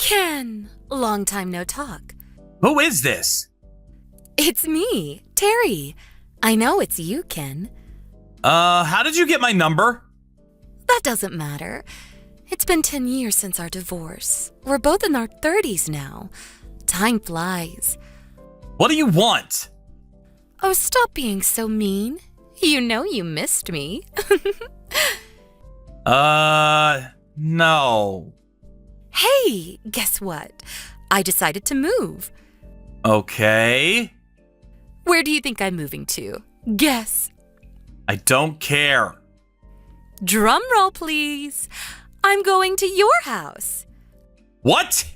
Ken, long time no talk. Who is this? It's me, Terry. I know it's you, Ken. How did you get my number? That doesn't matter. It's been 10 years since our divorce. We're both in our 30s now. Time flies. What do you want? Oh, stop being so mean. You know you missed me. No. Hey, guess what? I decided to move. Okay. Where do you think I'm moving to? Guess. I don't care. Drum roll, please. I'm going to your house. What?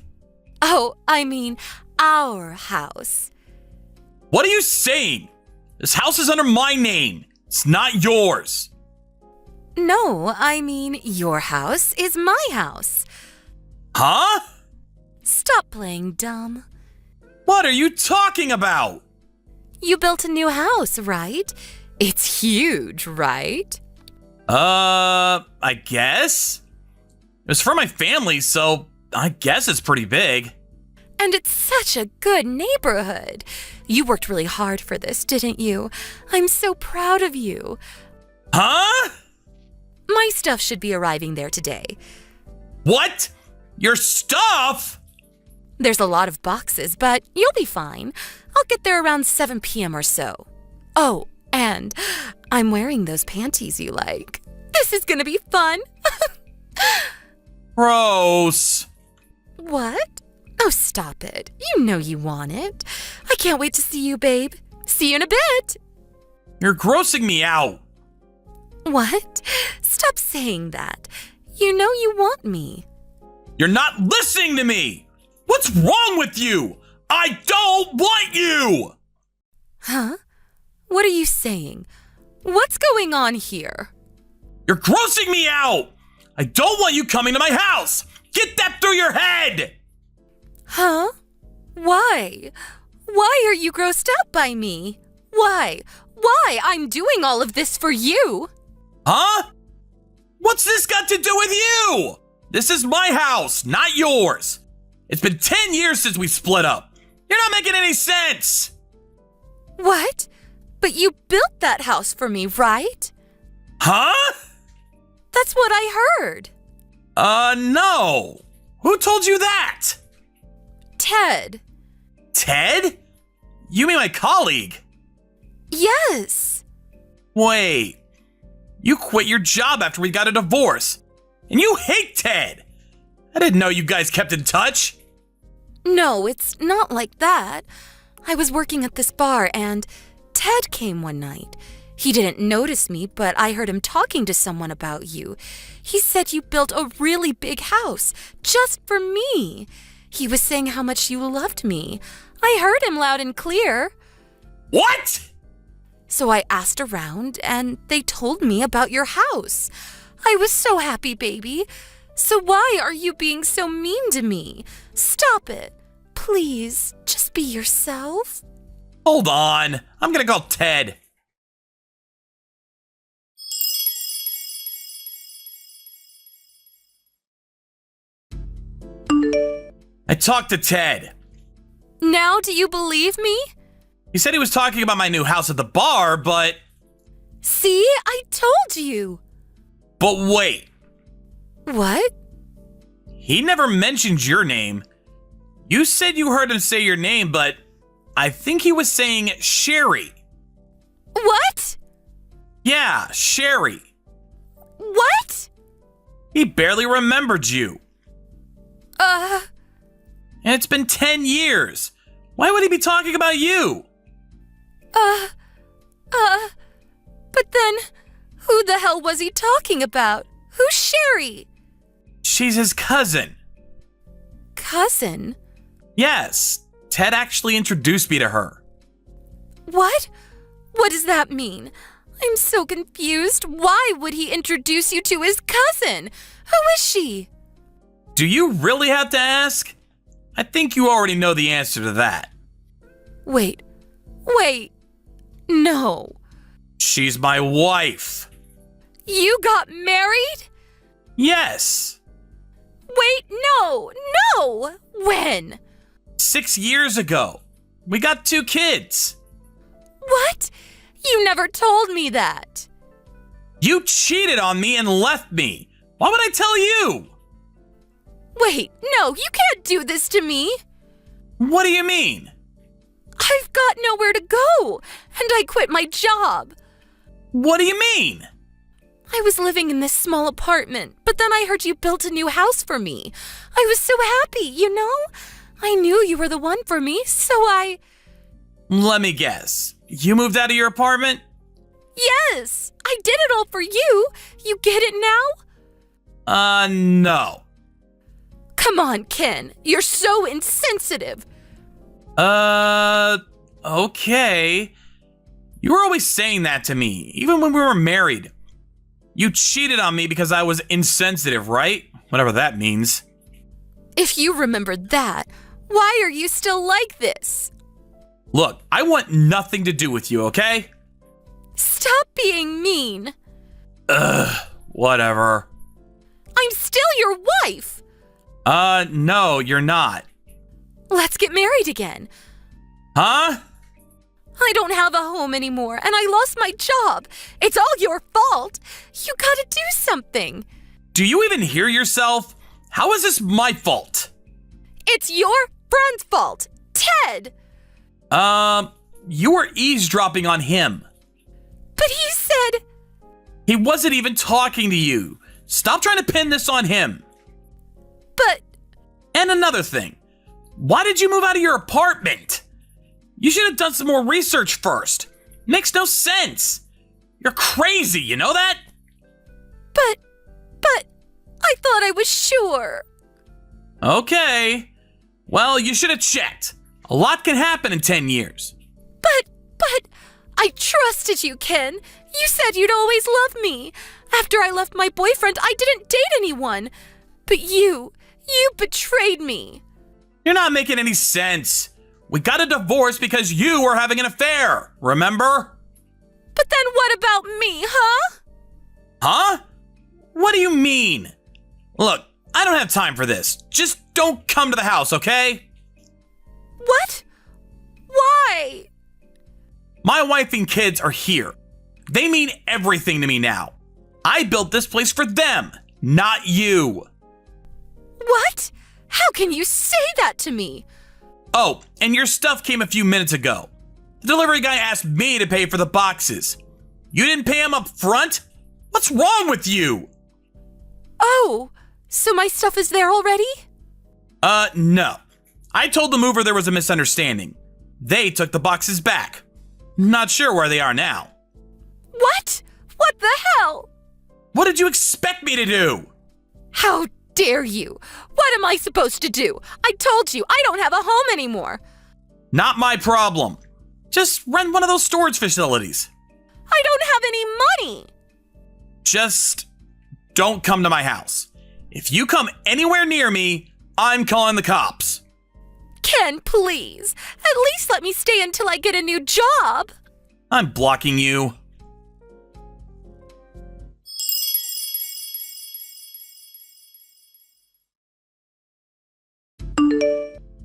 Oh, I mean our house. What are you saying? This house is under my name. It's not yours. No, I mean your house is my house. Huh? Stop playing dumb. What are you talking about? You built a new house, right? It's huge, right? I guess? It was for my family, so I guess it's pretty big. And it's such a good neighborhood. You worked really hard for this, didn't you? I'm so proud of you. Huh? My stuff should be arriving there today. What? Your stuff? There's a lot of boxes, but you'll be fine. I'll get there around 7 p.m. or so. Oh, and I'm wearing those panties you like. This is gonna be fun. Gross. What? Oh, stop it. You know you want it. I can't wait to see you, babe. See you in a bit. You're grossing me out. What? Stop saying that. You know you want me. You're not listening to me. What's wrong with you? I don't want you. Huh? What are you saying? What's going on here? You're grossing me out. I don't want you coming to my house. Get that through your head. Huh? Why? Why are you grossed out by me? Why? Why? I'm doing all of this for you. Huh? What's this got to do with you? This is my house, not yours. It's been 10 years since we split up. You're not making any sense. What? But you built that house for me, right? Huh? That's what I heard. No. Who told you that? Ted. Ted? You mean my colleague? Yes. Wait. You quit your job after we got a divorce. And you hate Ted. I didn't know you guys kept in touch. No, it's not like that. I was working at this bar and Ted came one night. He didn't notice me, but I heard him talking to someone about you. He said you built a really big house just for me. He was saying how much you loved me. I heard him loud and clear. What? So I asked around and they told me about your house. I was so happy, baby. So why are you being so mean to me? Stop it. Please, just be yourself. Hold on. I'm gonna call Ted. I talked to Ted. Now do you believe me? He said he was talking about my new house at the bar, but... See, I told you. But wait. What? He never mentioned your name. You said you heard him say your name, but I think he was saying Sherry. What? Yeah, Sherry. What? He barely remembered you. And it's been 10 years. Why would he be talking about you? But then, who the hell was he talking about? Who's Sherry? She's his cousin. Cousin? Yes, Ted actually introduced me to her. What? What does that mean? I'm so confused. Why would he introduce you to his cousin? Who is she? Do you really have to ask? I think you already know the answer to that. Wait. No. She's my wife. You got married? Yes. Wait, no. When? 6 years ago. We got 2 kids. What? You never told me that. You cheated on me and left me. Why would I tell you? Wait, no, you can't do this to me. What do you mean? I've got nowhere to go, and I quit my job. What do you mean? I was living in this small apartment, but then I heard you built a new house for me. I was so happy, you know? I knew you were the one for me, so I... Let me guess. You moved out of your apartment? Yes, I did it all for you. You get it now? No. Come on, Ken. You're so insensitive. Okay. You were always saying that to me, even when we were married. You cheated on me because I was insensitive, right? Whatever that means. If you remember that, why are you still like this? Look, I want nothing to do with you, okay? Stop being mean. Whatever. I'm still your wife. No, you're not. Let's get married again. Huh? I don't have a home anymore, and I lost my job. It's all your fault. You gotta do something. Do you even hear yourself? How is this my fault? It's your friend's fault, Ted. You were eavesdropping on him. But he said... He wasn't even talking to you. Stop trying to pin this on him. But... And another thing. Why did you move out of your apartment? You should have done some more research first. Makes no sense. You're crazy, you know that? But... I thought I was sure. Okay. Well, you should have checked. A lot can happen in 10 years. But... I trusted you, Ken. You said you'd always love me. After I left my boyfriend, I didn't date anyone. But you betrayed me. You're not making any sense. We got a divorce because you were having an affair, remember? But then what about me, huh? Huh? What do you mean? Look, I don't have time for this. Just don't come to the house, okay? What? Why? My wife and kids are here. They mean everything to me now. I built this place for them, not you. What? How can you say that to me? Oh, and your stuff came a few minutes ago. The delivery guy asked me to pay for the boxes. You didn't pay him up front? What's wrong with you? Oh, so my stuff is there already? No. I told the mover there was a misunderstanding. They took the boxes back. Not sure where they are now. What? What the hell? What did you expect me to do? How dare you? What am I supposed to do? I told you, I don't have a home anymore. Not my problem. Just rent one of those storage facilities. I don't have any money. Just don't come to my house. If you come anywhere near me, I'm calling the cops. Ken, please. At least let me stay until I get a new job. I'm blocking you.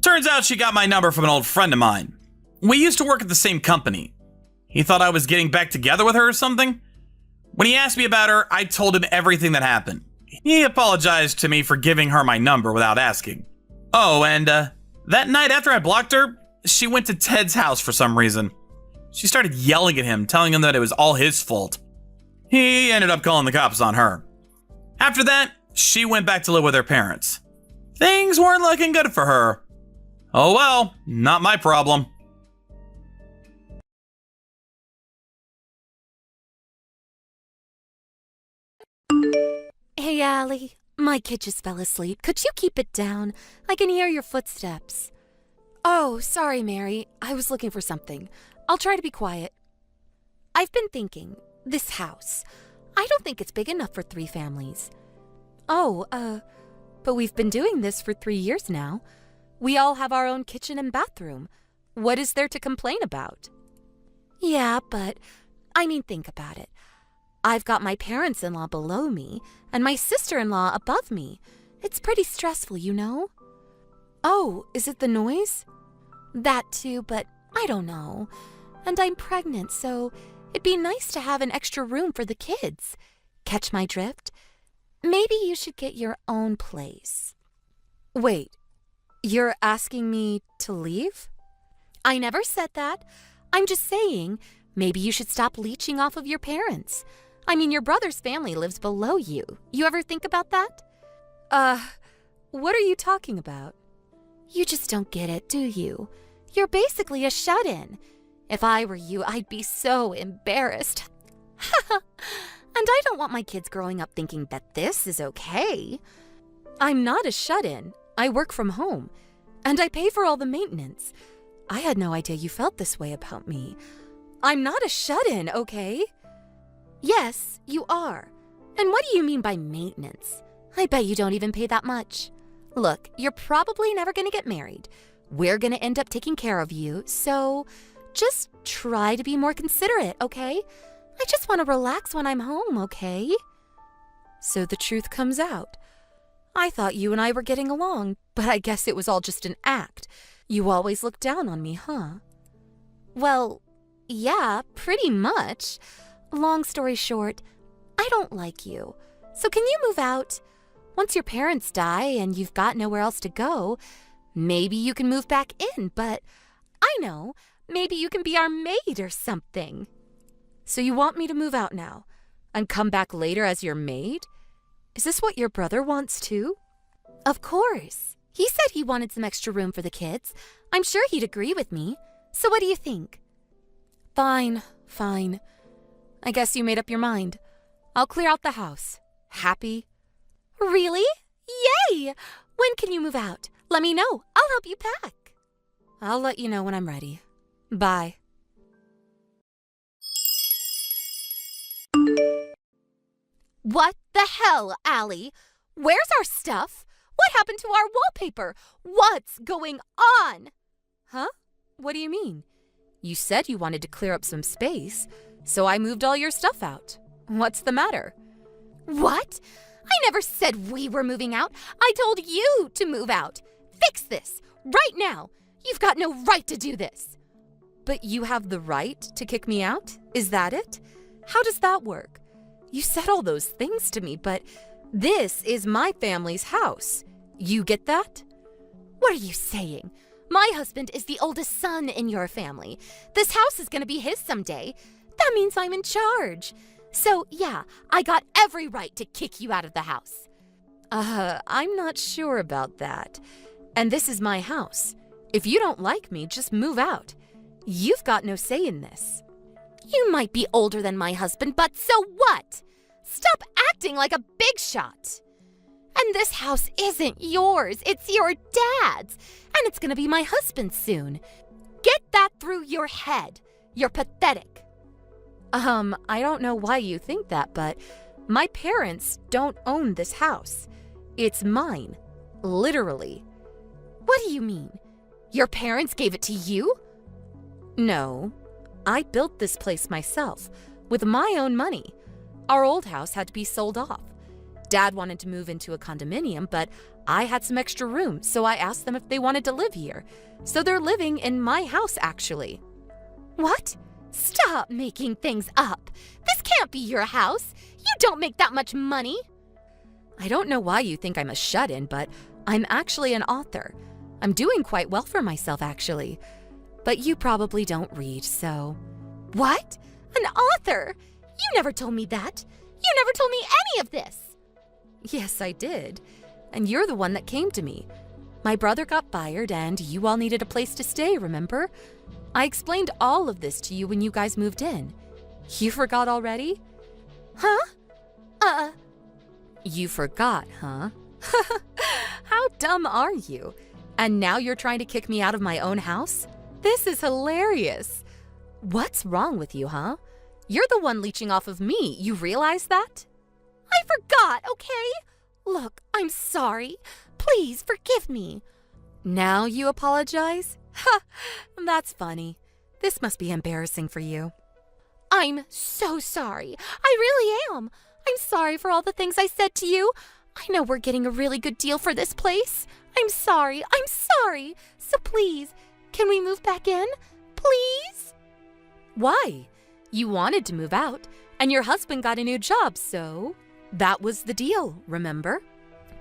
Turns out she got my number from an old friend of mine. We used to work at the same company. He thought I was getting back together with her or something. When he asked me about her, I told him everything that happened. He apologized to me for giving her my number without asking. Oh, and that night after I blocked her, she went to Ted's house for some reason. She started yelling at him, telling him that it was all his fault. He ended up calling the cops on her. After that, she went back to live with her parents. Things weren't looking good for her. Oh well, not my problem. Hey, Allie. My kid just fell asleep. Could you keep it down? I can hear your footsteps. Oh, sorry, Mary. I was looking for something. I'll try to be quiet. I've been thinking, this house. I don't think it's big enough for 3 families. Oh, but we've been doing this for 3 years now. We all have our own kitchen and bathroom. What is there to complain about? Yeah, but, think about it. I've got my parents-in-law below me and my sister-in-law above me. It's pretty stressful, you know? Oh, is it the noise? That too, but I don't know. And I'm pregnant, so it'd be nice to have an extra room for the kids. Catch my drift? Maybe you should get your own place. Wait, you're asking me to leave? I never said that. I'm just saying, maybe you should stop leeching off of your parents. I mean, your brother's family lives below you. You ever think about that? What are you talking about? You just don't get it, do you? You're basically a shut-in. If I were you, I'd be so embarrassed. And I don't want my kids growing up thinking that this is okay. I'm not a shut-in. I work from home. And I pay for all the maintenance. I had no idea you felt this way about me. I'm not a shut-in, okay? Yes, you are. And what do you mean by maintenance? I bet you don't even pay that much. Look, you're probably never going to get married. We're going to end up taking care of you, so just try to be more considerate, okay? I just want to relax when I'm home, okay? So the truth comes out. I thought you and I were getting along, but I guess it was all just an act. You always look down on me, huh? Well, yeah, pretty much. Long story short, I don't like you. So can you move out? Once your parents die and you've got nowhere else to go, maybe you can move back in, but I know, maybe you can be our maid or something. So you want me to move out now and come back later as your maid? Is this what your brother wants too? Of course. He said he wanted some extra room for the kids. I'm sure he'd agree with me. So what do you think? Fine. I guess you made up your mind. I'll clear out the house. Happy? Really? Yay! When can you move out? Let me know. I'll help you pack. I'll let you know when I'm ready. Bye. What the hell, Allie? Where's our stuff? What happened to our wallpaper? What's going on? Huh? What do you mean? You said you wanted to clear up some space, so I moved all your stuff out. What's the matter? What? I never said we were moving out. I told you to move out. Fix this right now. You've got no right to do this. But you have the right to kick me out? Is that it? How does that work? You said all those things to me, but this is my family's house. You get that? What are you saying? My husband is the oldest son in your family. This house is going to be his someday. That means I'm in charge. So, yeah, I got every right to kick you out of the house. I'm not sure about that. And this is my house. If you don't like me, just move out. You've got no say in this. You might be older than my husband, but so what? Stop acting like a big shot. And this house isn't yours. It's your dad's. And it's going to be my husband's soon. Get that through your head. You're pathetic. I don't know why you think that, but my parents don't own this house. It's mine. Literally. What do you mean? Your parents gave it to you? No. I built this place myself, with my own money. Our old house had to be sold off. Dad wanted to move into a condominium, but I had some extra room, so I asked them if they wanted to live here. So they're living in my house, actually. What? Stop making things up. This can't be your house. You don't make that much money. I don't know why you think I'm a shut-in, but I'm actually an author. I'm doing quite well for myself, actually. But you probably don't read, so... What? An author? You never told me that. You never told me any of this. Yes, I did. And you're the one that came to me. My brother got fired and you all needed a place to stay, remember? I explained all of this to you when you guys moved in. You forgot already? Huh? You forgot, huh? How dumb are you? And now you're trying to kick me out of my own house? This is hilarious. What's wrong with you, huh? You're the one leeching off of me. You realize that? I forgot, okay? Look, I'm sorry. Please forgive me. Now you apologize? Ha! That's funny. This must be embarrassing for you. I'm so sorry. I really am. I'm sorry for all the things I said to you. I know we're getting a really good deal for this place. I'm sorry. So please, can we move back in? Please? Why? You wanted to move out, and your husband got a new job, so that was the deal, remember?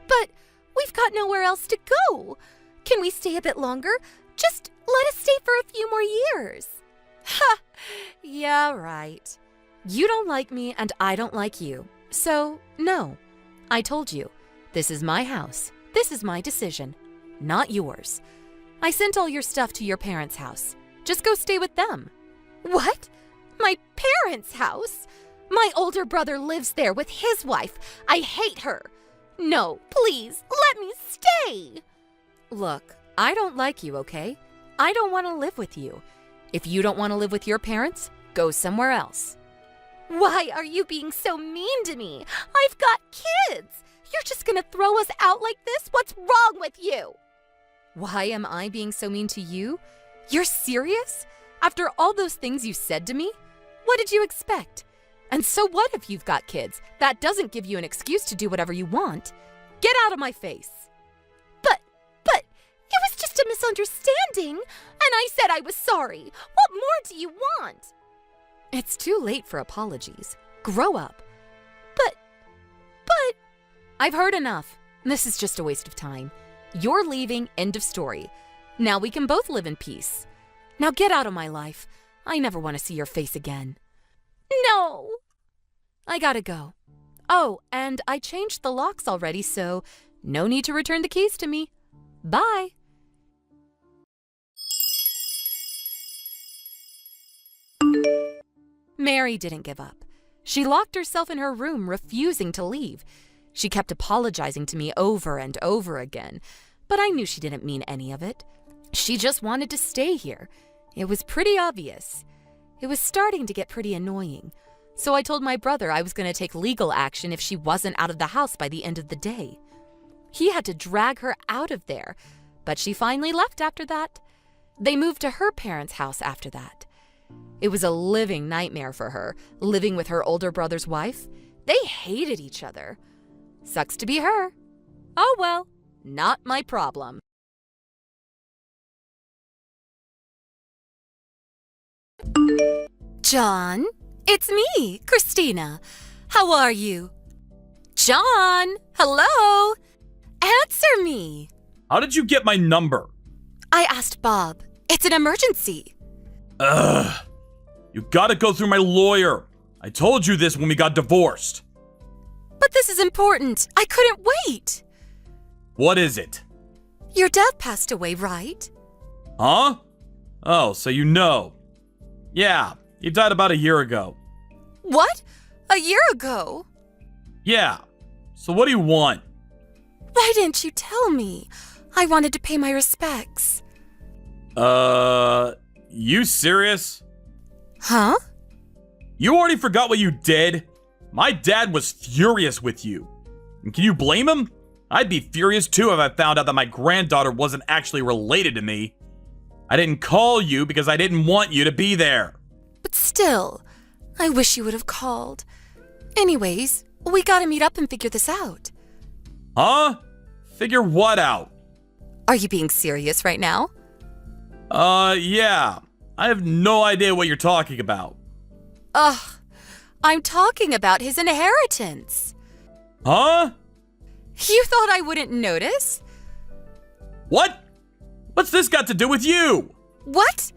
But we've got nowhere else to go. Can we stay a bit longer? Just let us stay for a few more years. Ha! Yeah, right. You don't like me and I don't like you. So, no. I told you. This is my house. This is my decision. Not yours. I sent all your stuff to your parents' house. Just go stay with them. What? My parents' house? My older brother lives there with his wife. I hate her. No, please, let me stay. Look, I don't like you, okay? I don't want to live with you. If you don't want to live with your parents, go somewhere else. Why are you being so mean to me? I've got kids. You're just gonna throw us out like this? What's wrong with you? Why am I being so mean to you? You're serious? After all those things you said to me? What did you expect? And so what if you've got kids? That doesn't give you an excuse to do whatever you want. Get out of my face. But, it was just a misunderstanding, and I said I was sorry. What more do you want? It's too late for apologies. Grow up. But, I've heard enough. This is just a waste of time. You're leaving, end of story. Now we can both live in peace. Now get out of my life. I never want to see your face again. No! I gotta go. Oh, and I changed the locks already, so no need to return the keys to me. Bye! Mary didn't give up. She locked herself in her room, refusing to leave. She kept apologizing to me over and over again, but I knew she didn't mean any of it. She just wanted to stay here. It was pretty obvious. It was starting to get pretty annoying, so I told my brother I was going to take legal action if she wasn't out of the house by the end of the day. He had to drag her out of there, but she finally left after that. They moved to her parents' house after that. It was a living nightmare for her, living with her older brother's wife. They hated each other. Sucks to be her. Oh well, not my problem. John, it's me, Christina. How are you? John, hello? Answer me. How did you get my number? I asked Bob. It's an emergency. Ugh. You gotta go through my lawyer. I told you this when we got divorced. But this is important. I couldn't wait. What is it? Your dad passed away, right? Huh? Oh, so you know. Yeah, he died about a year ago. What? A year ago? Yeah. So what do you want? Why didn't you tell me? I wanted to pay my respects. You serious? Huh? You already forgot what you did? My dad was furious with you. And can you blame him? I'd be furious too if I found out that my granddaughter wasn't actually related to me. I didn't call you because I didn't want you to be there. But still, I wish you would have called. Anyways, we gotta meet up and figure this out. Huh? Figure what out? Are you being serious right now? Yeah. I have no idea what you're talking about. Ugh, I'm talking about his inheritance. Huh? You thought I wouldn't notice? What? What's this got to do with you? What?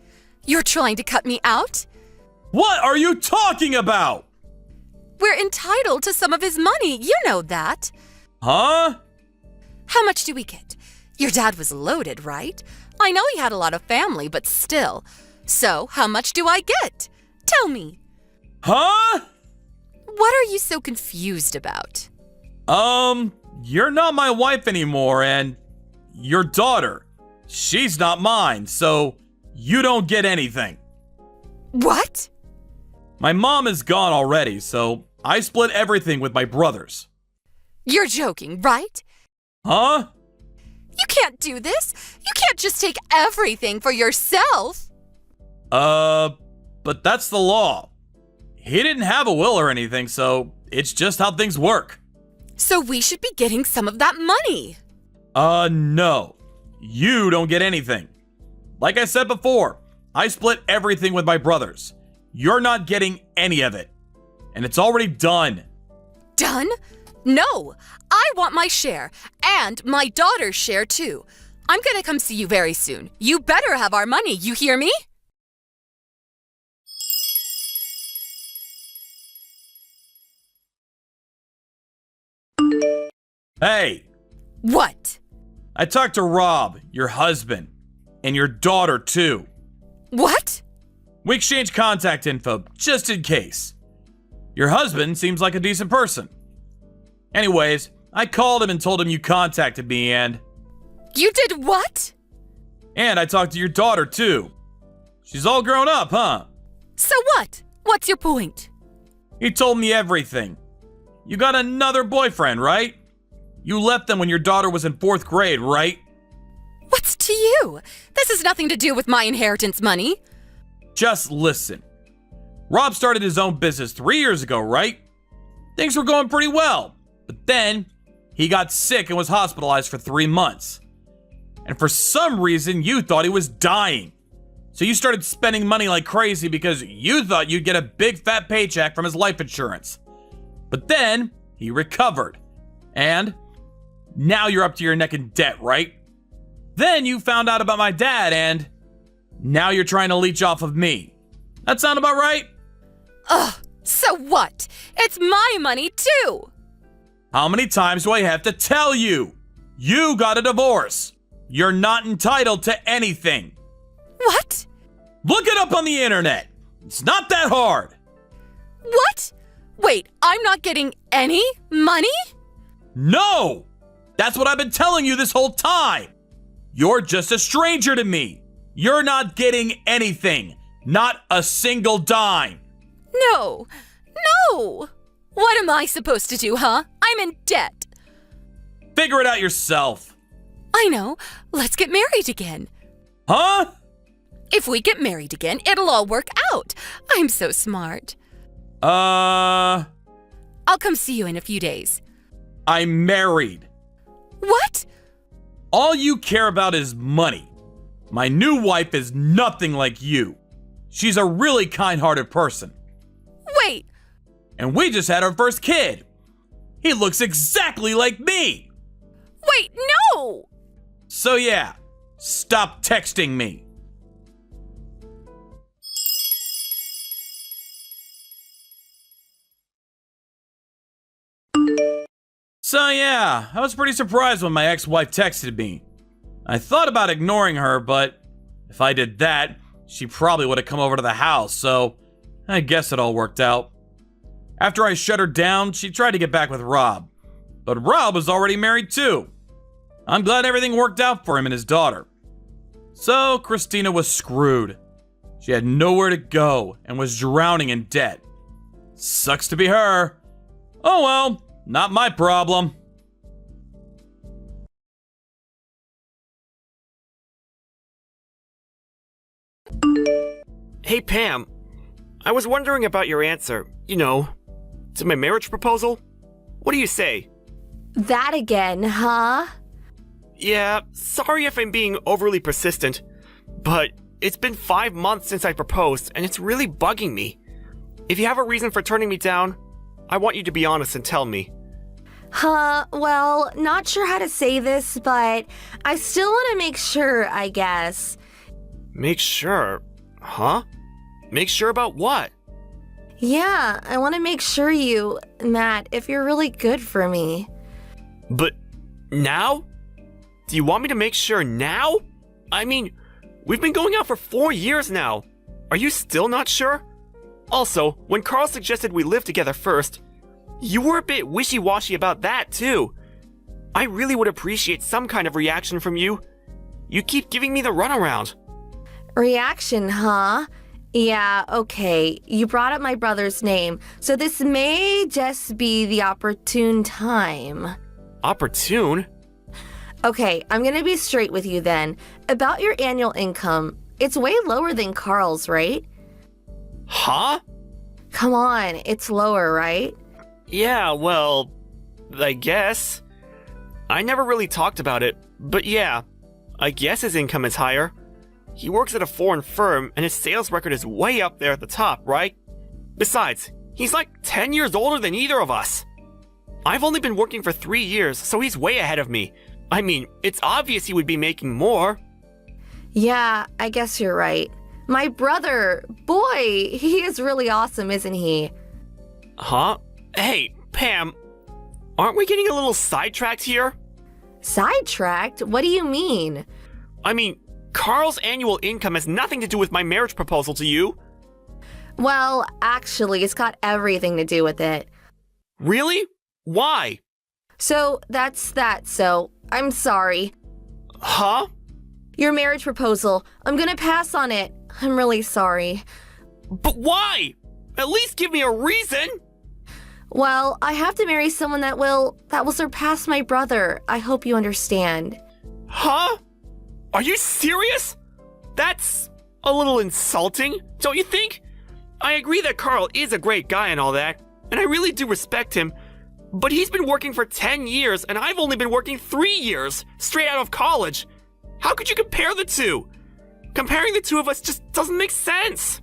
You're trying to cut me out? What are you talking about? We're entitled to some of his money, you know that. Huh? How much do we get? Your dad was loaded, right? I know he had a lot of family, but still. So, how much do I get? Tell me. Huh? What are you so confused about? You're not my wife anymore, and your daughter, she's not mine, so you don't get anything. What? My mom is gone already, so I split everything with my brothers. You're joking, right? Huh? You can't do this. You can't just take everything for yourself. But that's the law. He didn't have a will or anything, so it's just how things work. So we should be getting some of that money. No. You don't get anything. Like I said before, I split everything with my brothers. You're not getting any of it. And it's already done. Done? No! I want my share, and my daughter's share too. I'm gonna come see you very soon. You better have our money, you hear me? Hey! What? I talked to Rob, your husband, and your daughter too. What? We exchanged contact info, just in case. Your husband seems like a decent person. Anyways, I called him and told him you contacted me and You did what? I talked to your daughter too. She's all grown up, huh? So what? What's your point? He told me everything. You got another boyfriend, right? You left them when your daughter was in 4th grade, right? What's to you? This has nothing to do with my inheritance money. Just listen. Rob started his own business 3 years ago, right? Things were going pretty well. But then, he got sick and was hospitalized for 3 months. And for some reason, you thought he was dying. So you started spending money like crazy because you thought you'd get a big fat paycheck from his life insurance. But then, he recovered. And now you're up to your neck in debt, right? Then you found out about my dad and now you're trying to leech off of me. That sound about right? Ugh, so what? It's my money too! How many times do I have to tell you? You got a divorce. You're not entitled to anything. What? Look it up on the internet. It's not that hard. What? Wait, I'm not getting any money? No! That's what I've been telling you this whole time. You're just a stranger to me. You're not getting anything. Not a single dime. No. No! What am I supposed to do, huh? I'm in debt. Figure it out yourself. I know. Let's get married again. Huh? If we get married again, it'll all work out. I'm so smart. I'll come see you in a few days. I'm married. What? All you care about is money. My new wife is nothing like you. She's a really kind-hearted person. Wait. And we just had our first kid. He looks exactly like me. Wait, no! So yeah, stop texting me. So yeah, I was pretty surprised when my ex-wife texted me. I thought about ignoring her, but if I did that, she probably would have come over to the house, so I guess it all worked out. After I shut her down, she tried to get back with Rob, but Rob was already married too. I'm glad everything worked out for him and his daughter. So Christina was screwed. She had nowhere to go and was drowning in debt. Sucks to be her. Oh well, not my problem. Hey Pam, I was wondering about your answer, to my marriage proposal. What do you say? That again, huh? Yeah, sorry if I'm being overly persistent, but it's been 5 months since I proposed and it's really bugging me. If you have a reason for turning me down, I want you to be honest and tell me. Well, not sure how to say this, but I still want to make sure, I guess. Make sure? Huh? Make sure about what? Yeah, I want to make sure Matt, if you're really good for me. But now? Do you want me to make sure now? I mean, we've been going out for 4 years now. Are you still not sure? Also, when Carl suggested we live together first, you were a bit wishy-washy about that too. I really would appreciate some kind of reaction from you. You keep giving me the runaround. Reaction, huh? Yeah, okay. You brought up my brother's name, so this may just be the opportune time. Opportune? Okay, I'm gonna be straight with you then. About your annual income, it's way lower than Carl's, right? Huh? Come on, it's lower, right? Yeah, well, I guess. I never really talked about it, but yeah, I guess his income is higher. He works at a foreign firm and his sales record is way up there at the top, right? Besides, he's like 10 years older than either of us. I've only been working for 3 years, so he's way ahead of me. I mean, it's obvious he would be making more. Yeah, I guess you're right. My brother, boy, he is really awesome, isn't he? Huh? Hey, Pam, aren't we getting a little sidetracked here? Sidetracked? What do you mean? I mean, Carl's annual income has nothing to do with my marriage proposal to you. Well, actually, it's got everything to do with it. Really? Why? So, that's that, so I'm sorry. Huh? Your marriage proposal, I'm gonna pass on it. I'm really sorry. But why? At least give me a reason! Well, I have to marry someone that will surpass my brother. I hope you understand. Huh? Are you serious? That's a little insulting, don't you think? I agree that Carl is a great guy and all that, and I really do respect him, but he's been working for 10 years and I've only been working 3 years, straight out of college. How could you compare the two? Comparing the two of us just doesn't make sense.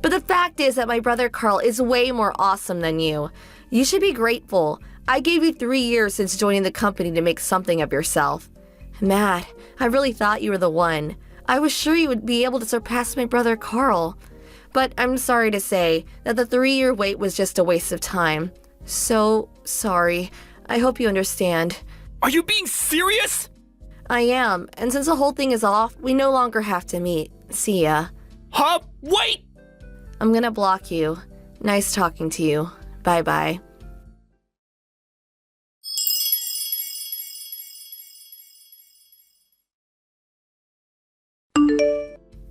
But the fact is that my brother Carl is way more awesome than you. You should be grateful. I gave you 3 years since joining the company to make something of yourself. Matt, I really thought you were the one. I was sure you would be able to surpass my brother Carl. But I'm sorry to say that the 3-year wait was just a waste of time. So sorry. I hope you understand. Are you being serious? I am, and since the whole thing is off, we no longer have to meet. See ya. Huh? Wait! I'm gonna block you. Nice talking to you. Bye-bye.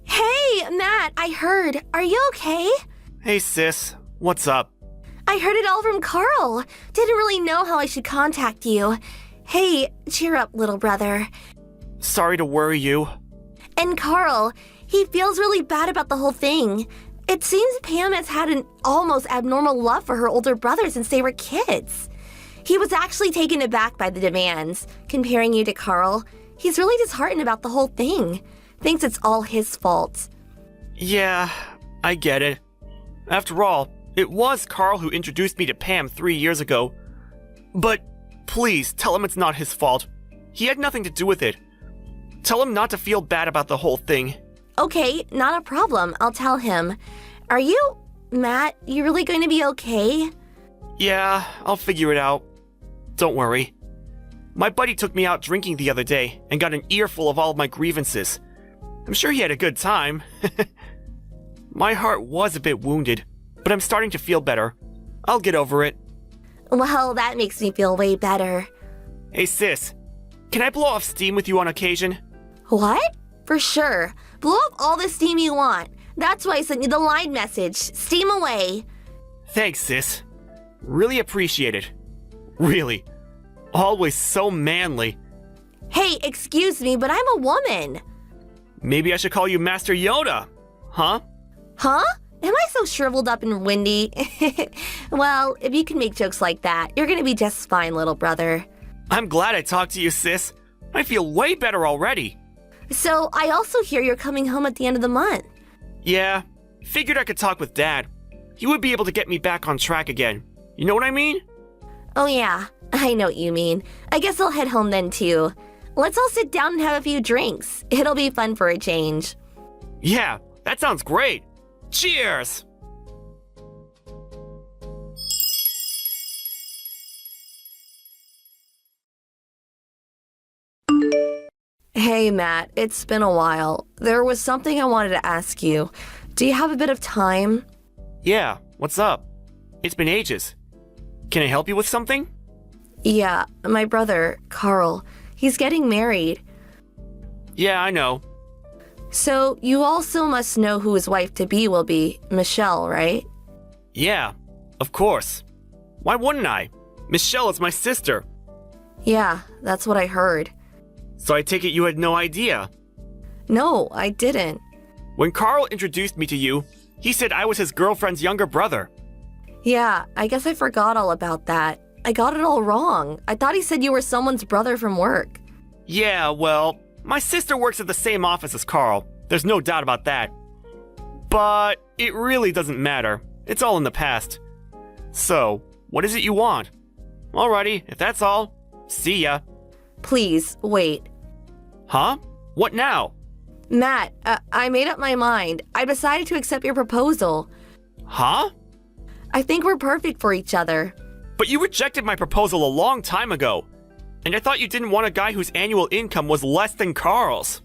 Hey, Matt, I heard. Are you okay? Hey sis, what's up? I heard it all from Carl. Didn't really know how I should contact you. Hey, cheer up, little brother. Sorry to worry you. And Carl, he feels really bad about the whole thing. It seems Pam has had an almost abnormal love for her older brother since they were kids. He was actually taken aback by the demands, comparing you to Carl. He's really disheartened about the whole thing. Thinks it's all his fault. Yeah, I get it. After all, it was Carl who introduced me to Pam 3 years ago. But please, tell him it's not his fault. He had nothing to do with it. Tell him not to feel bad about the whole thing. Okay, not a problem. I'll tell him. Are you... Matt, you really going to be okay? Yeah, I'll figure it out. Don't worry. My buddy took me out drinking the other day and got an earful of all of my grievances. I'm sure he had a good time. My heart was a bit wounded, but I'm starting to feel better. I'll get over it. Well, that makes me feel way better. Hey sis, can I blow off steam with you on occasion? What? For sure. Blow up all the steam you want. That's why I sent you the line message. Steam away. Thanks, sis. Really appreciate it. Really. Always so manly. Hey, excuse me, but I'm a woman. Maybe I should call you Master Yoda. Huh? Huh? Am I so shriveled up and windy? Well, if you can make jokes like that, you're gonna be just fine, little brother. I'm glad I talked to you, sis. I feel way better already. So, I also hear you're coming home at the end of the month. Yeah, figured I could talk with Dad. He would be able to get me back on track again. You know what I mean? Oh yeah, I know what you mean. I guess I'll head home then too. Let's all sit down and have a few drinks. It'll be fun for a change. Yeah, that sounds great. Cheers! Hey Matt, it's been a while. There was something I wanted to ask you. Do you have a bit of time? Yeah, what's up? It's been ages. Can I help you with something? Yeah, my brother, Carl, he's getting married. Yeah, I know. So you also must know who his wife-to-be will be, Michelle, right? Yeah, of course. Why wouldn't I? Michelle is my sister. Yeah, that's what I heard. So I take it you had no idea. No, I didn't. When Carl introduced me to you, he said I was his girlfriend's younger brother. Yeah, I guess I forgot all about that. I got it all wrong. I thought he said you were someone's brother from work. Yeah, well, my sister works at the same office as Carl. There's no doubt about that. But it really doesn't matter. It's all in the past. So, what is it you want? Alrighty, if that's all, see ya. Please, wait. Huh? What now? Matt, I made up my mind. I decided to accept your proposal. Huh? I think we're perfect for each other. But you rejected my proposal a long time ago. And I thought you didn't want a guy whose annual income was less than Carl's.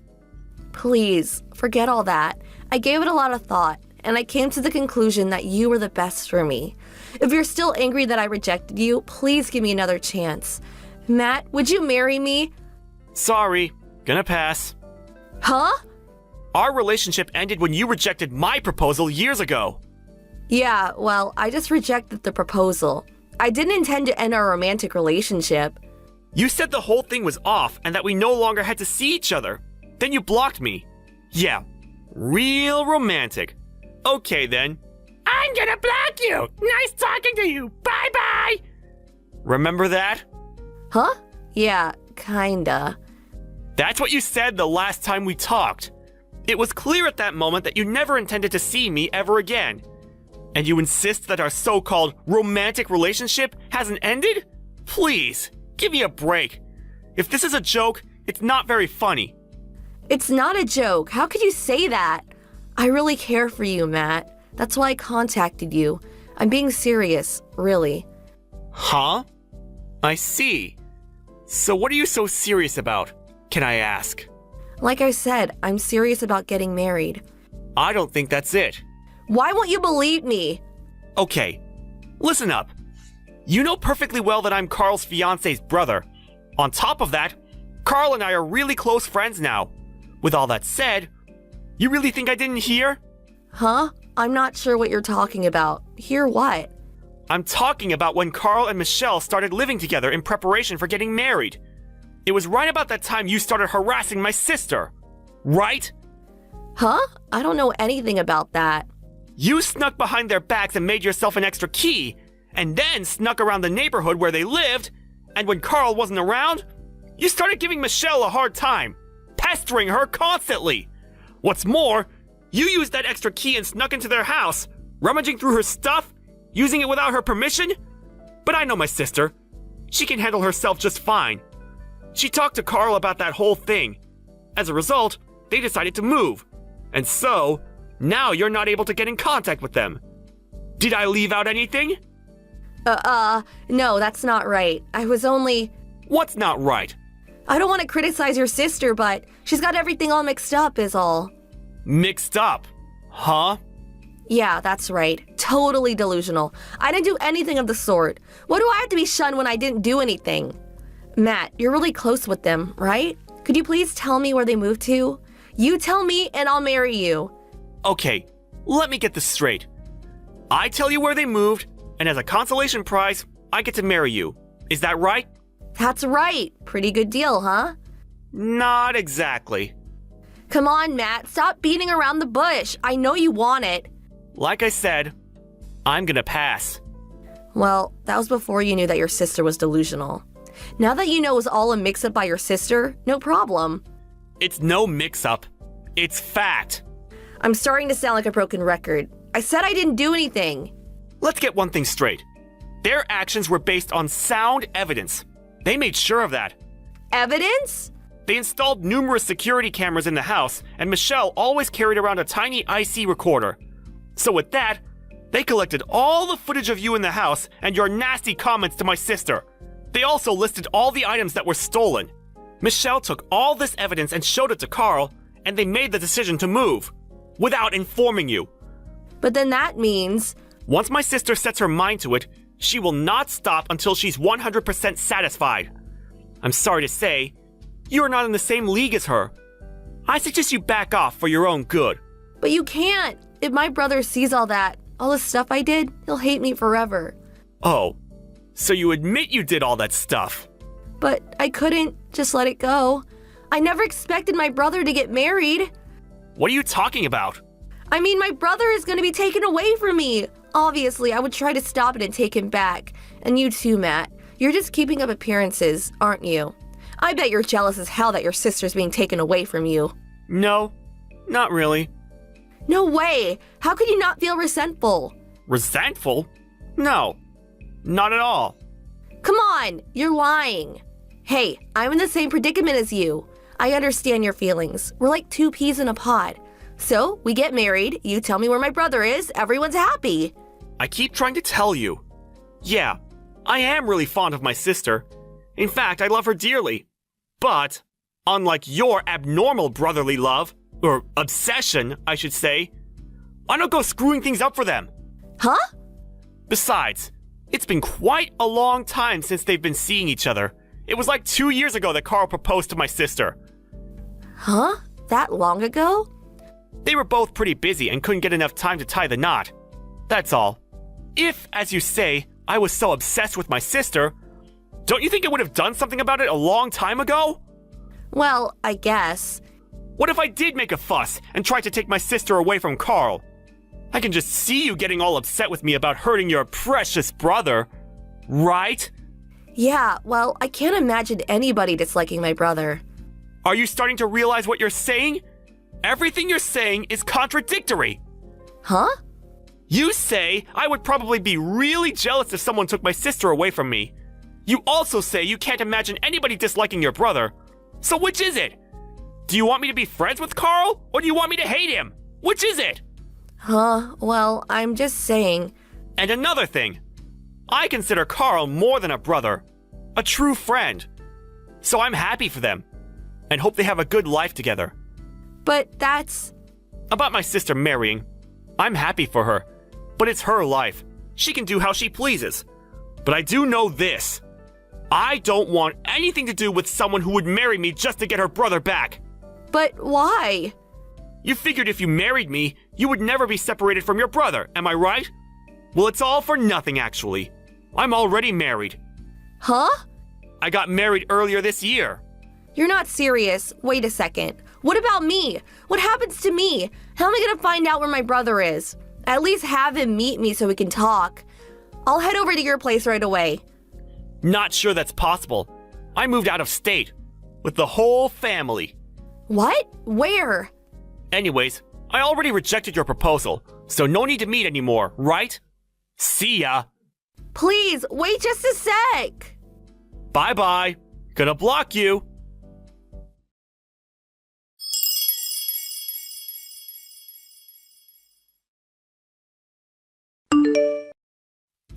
Please, forget all that. I gave it a lot of thought, and I came to the conclusion that you were the best for me. If you're still angry that I rejected you, please give me another chance. Matt, would you marry me? Sorry, gonna pass. Huh? Our relationship ended when you rejected my proposal years ago. Yeah, well, I just rejected the proposal. I didn't intend to end our romantic relationship. You said the whole thing was off and that we no longer had to see each other. Then you blocked me. Yeah, real romantic. Okay then. I'm gonna block you. Nice talking to you. Bye-bye. Remember that? Huh? Yeah, kinda. That's what you said the last time we talked. It was clear at that moment that you never intended to see me ever again. And you insist that our so-called romantic relationship hasn't ended? Please, give me a break. If this is a joke, it's not very funny. It's not a joke. How could you say that? I really care for you, Matt. That's why I contacted you. I'm being serious, really. Huh? I see. So what are you so serious about, can I ask? Like I said, I'm serious about getting married. I don't think that's it. Why won't you believe me? Okay, listen up. You know perfectly well that I'm Carl's fiance's brother. On top of that, Carl and I are really close friends now. With all that said, you really think I didn't hear? Huh? I'm not sure what you're talking about. Hear what? I'm talking about when Carl and Michelle started living together in preparation for getting married. It was right about that time you started harassing my sister. Right? Huh? I don't know anything about that. You snuck behind their backs and made yourself an extra key, and then snuck around the neighborhood where they lived, and when Carl wasn't around, you started giving Michelle a hard time, pestering her constantly. What's more, you used that extra key and snuck into their house, rummaging through her stuff, using it without her permission. But I know my sister. She can handle herself just fine. She talked to Carl about that whole thing. As a result, they decided to move. And so, now you're not able to get in contact with them. Did I leave out anything? No, that's not right. I was only... What's not right? I don't want to criticize your sister, but she's got everything all mixed up is all. Mixed up? Huh? Yeah, that's right. Totally delusional. I didn't do anything of the sort. What do I have to be shunned when I didn't do anything? Matt, you're really close with them, right? Could you please tell me where they moved to? You tell me and I'll marry you. Okay, let me get this straight. I tell you where they moved, and as a consolation prize, I get to marry you. Is that right? That's right. Pretty good deal, huh? Not exactly. Come on, Matt. Stop beating around the bush. I know you want it. Like I said, I'm gonna pass. Well, that was before you knew that your sister was delusional. Now that you know it was all a mix-up by your sister, no problem. It's no mix-up. It's fact. I'm starting to sound like a broken record. I said I didn't do anything. Let's get one thing straight. Their actions were based on sound evidence. They made sure of that. Evidence? They installed numerous security cameras in the house, and Michelle always carried around a tiny IC recorder. So with that, they collected all the footage of you in the house and your nasty comments to my sister. They also listed all the items that were stolen. Michelle took all this evidence and showed it to Carl, and they made the decision to move, without informing you. But then that means... Once my sister sets her mind to it, she will not stop until she's 100% satisfied. I'm sorry to say, you are not in the same league as her. I suggest you back off for your own good. But you can't. If my brother sees all that, all the stuff I did, he'll hate me forever. Oh, so you admit you did all that stuff? But I couldn't just let it go. I never expected my brother to get married. What are you talking about? I mean, my brother is going to be taken away from me. Obviously, I would try to stop it and take him back. And you too, Matt. You're just keeping up appearances, aren't you? I bet you're jealous as hell that your sister's being taken away from you. No, not really. No way! How could you not feel resentful? Resentful? No, not at all. Come on, you're lying. Hey, I'm in the same predicament as you. I understand your feelings. We're like two peas in a pod. So, we get married, you tell me where my brother is, everyone's happy. I keep trying to tell you. Yeah, I am really fond of my sister. In fact, I love her dearly. But, unlike your abnormal brotherly love, or obsession, I should say, I don't go screwing things up for them. Huh? Besides, it's been quite a long time since they've been seeing each other. It was like 2 years ago that Carl proposed to my sister. Huh? That long ago? They were both pretty busy and couldn't get enough time to tie the knot. That's all. If, as you say, I was so obsessed with my sister, don't you think I would have done something about it a long time ago? Well, I guess. What if I did make a fuss and tried to take my sister away from Carl? I can just see you getting all upset with me about hurting your precious brother, right? Yeah, well, I can't imagine anybody disliking my brother. Are you starting to realize what you're saying? Everything you're saying is contradictory. Huh? You say I would probably be really jealous if someone took my sister away from me. You also say you can't imagine anybody disliking your brother. So which is it? Do you want me to be friends with Carl, or do you want me to hate him? Which is it? Huh, well, I'm just saying. And another thing. I consider Carl more than a brother, a true friend. So I'm happy for them, and hope they have a good life together. But that's... About my sister marrying, I'm happy for her, but it's her life. She can do how she pleases. But I do know this. I don't want anything to do with someone who would marry me just to get her brother back. But why? You figured if you married me, you would never be separated from your brother, am I right? Well, it's all for nothing, actually. I'm already married. Huh? I got married earlier this year. You're not serious. Wait a second. What about me? What happens to me? How am I gonna find out where my brother is? At least have him meet me so we can talk. I'll head over to your place right away. Not sure that's possible. I moved out of state. With the whole family. What? Where? Anyways, I already rejected your proposal, so no need to meet anymore, right? See ya! Please, wait just a sec! Bye-bye. Gonna block you.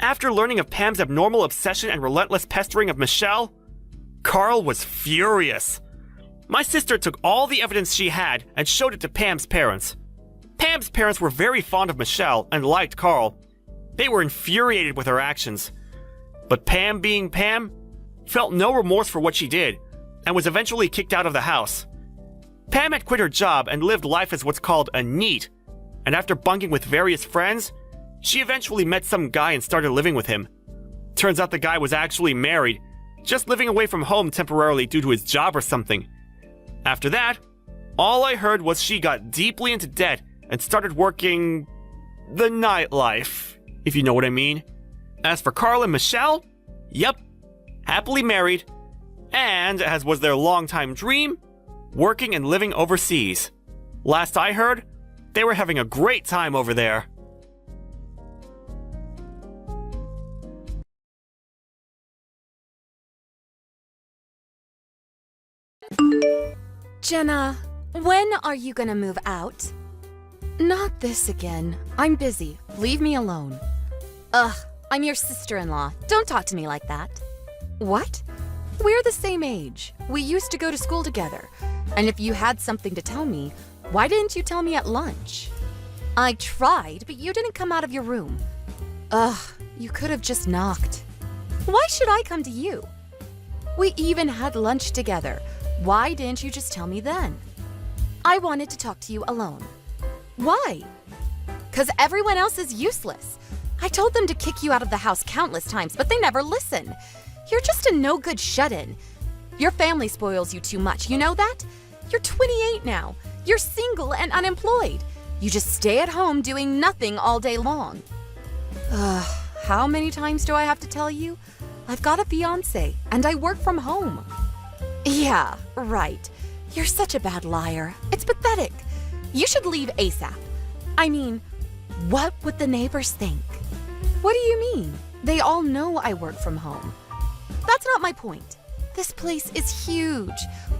After learning of Pam's abnormal obsession and relentless pestering of Michelle, Carl was furious. My sister took all the evidence she had and showed it to Pam's parents. Pam's parents were very fond of Michelle and liked Carl. They were infuriated with her actions. But Pam, being Pam, felt no remorse for what she did and was eventually kicked out of the house. Pam had quit her job and lived life as what's called a NEET, and after bunking with various friends, she eventually met some guy and started living with him. Turns out the guy was actually married, just living away from home temporarily due to his job or something. After that, all I heard was she got deeply into debt and started working the nightlife, if you know what I mean. As for Carl and Michelle, yep, happily married, and, as was their longtime dream, working and living overseas. Last I heard, they were having a great time over there. Jenna, when are you gonna move out? Not this again. I'm busy. Leave me alone. Ugh, I'm your sister-in-law. Don't talk to me like that. What? We're the same age. We used to go to school together. And if you had something to tell me, why didn't you tell me at lunch? I tried, but you didn't come out of your room. Ugh, you could have just knocked. Why should I come to you? We even had lunch together. Why didn't you just tell me then? I wanted to talk to you alone. Why? 'Cause everyone else is useless. I told them to kick you out of the house countless times, but they never listen. You're just a no-good shut-in. Your family spoils you too much, you know that? You're 28 now. You're single and unemployed. You just stay at home doing nothing all day long. How many times do I have to tell you? I've got a fiancé and I work from home. Yeah, right. You're such a bad liar. It's pathetic. You should leave ASAP. I mean, what would the neighbors think? What do you mean? They all know I work from home. That's not my point. This place is huge.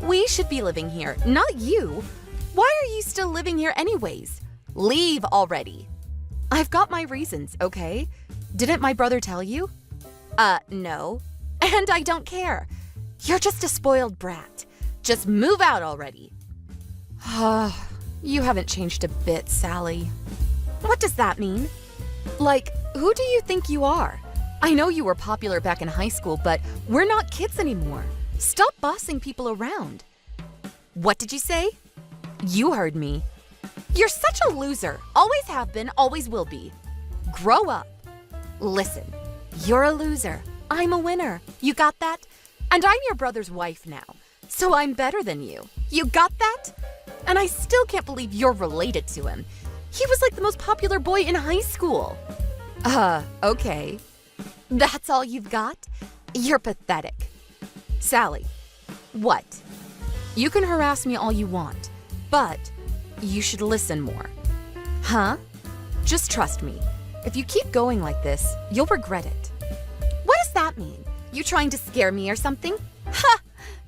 We should be living here, not you. Why are you still living here anyways? Leave already. I've got my reasons, okay? Didn't my brother tell you? No. And I don't care. You're just a spoiled brat. Just move out already. You haven't changed a bit, Sally. What does that mean? Like, who do you think you are? I know you were popular back in high school, but we're not kids anymore. Stop bossing people around. What did you say? You heard me. You're such a loser. Always have been, always will be. Grow up. Listen, you're a loser. I'm a winner. You got that? And I'm your brother's wife now. So I'm better than you. You got that? And I still can't believe you're related to him. He was like the most popular boy in high school. Okay. That's all you've got? You're pathetic. Sally, what? You can harass me all you want, but you should listen more. Huh? Just trust me. If you keep going like this, you'll regret it. What does that mean? You trying to scare me or something? Ha!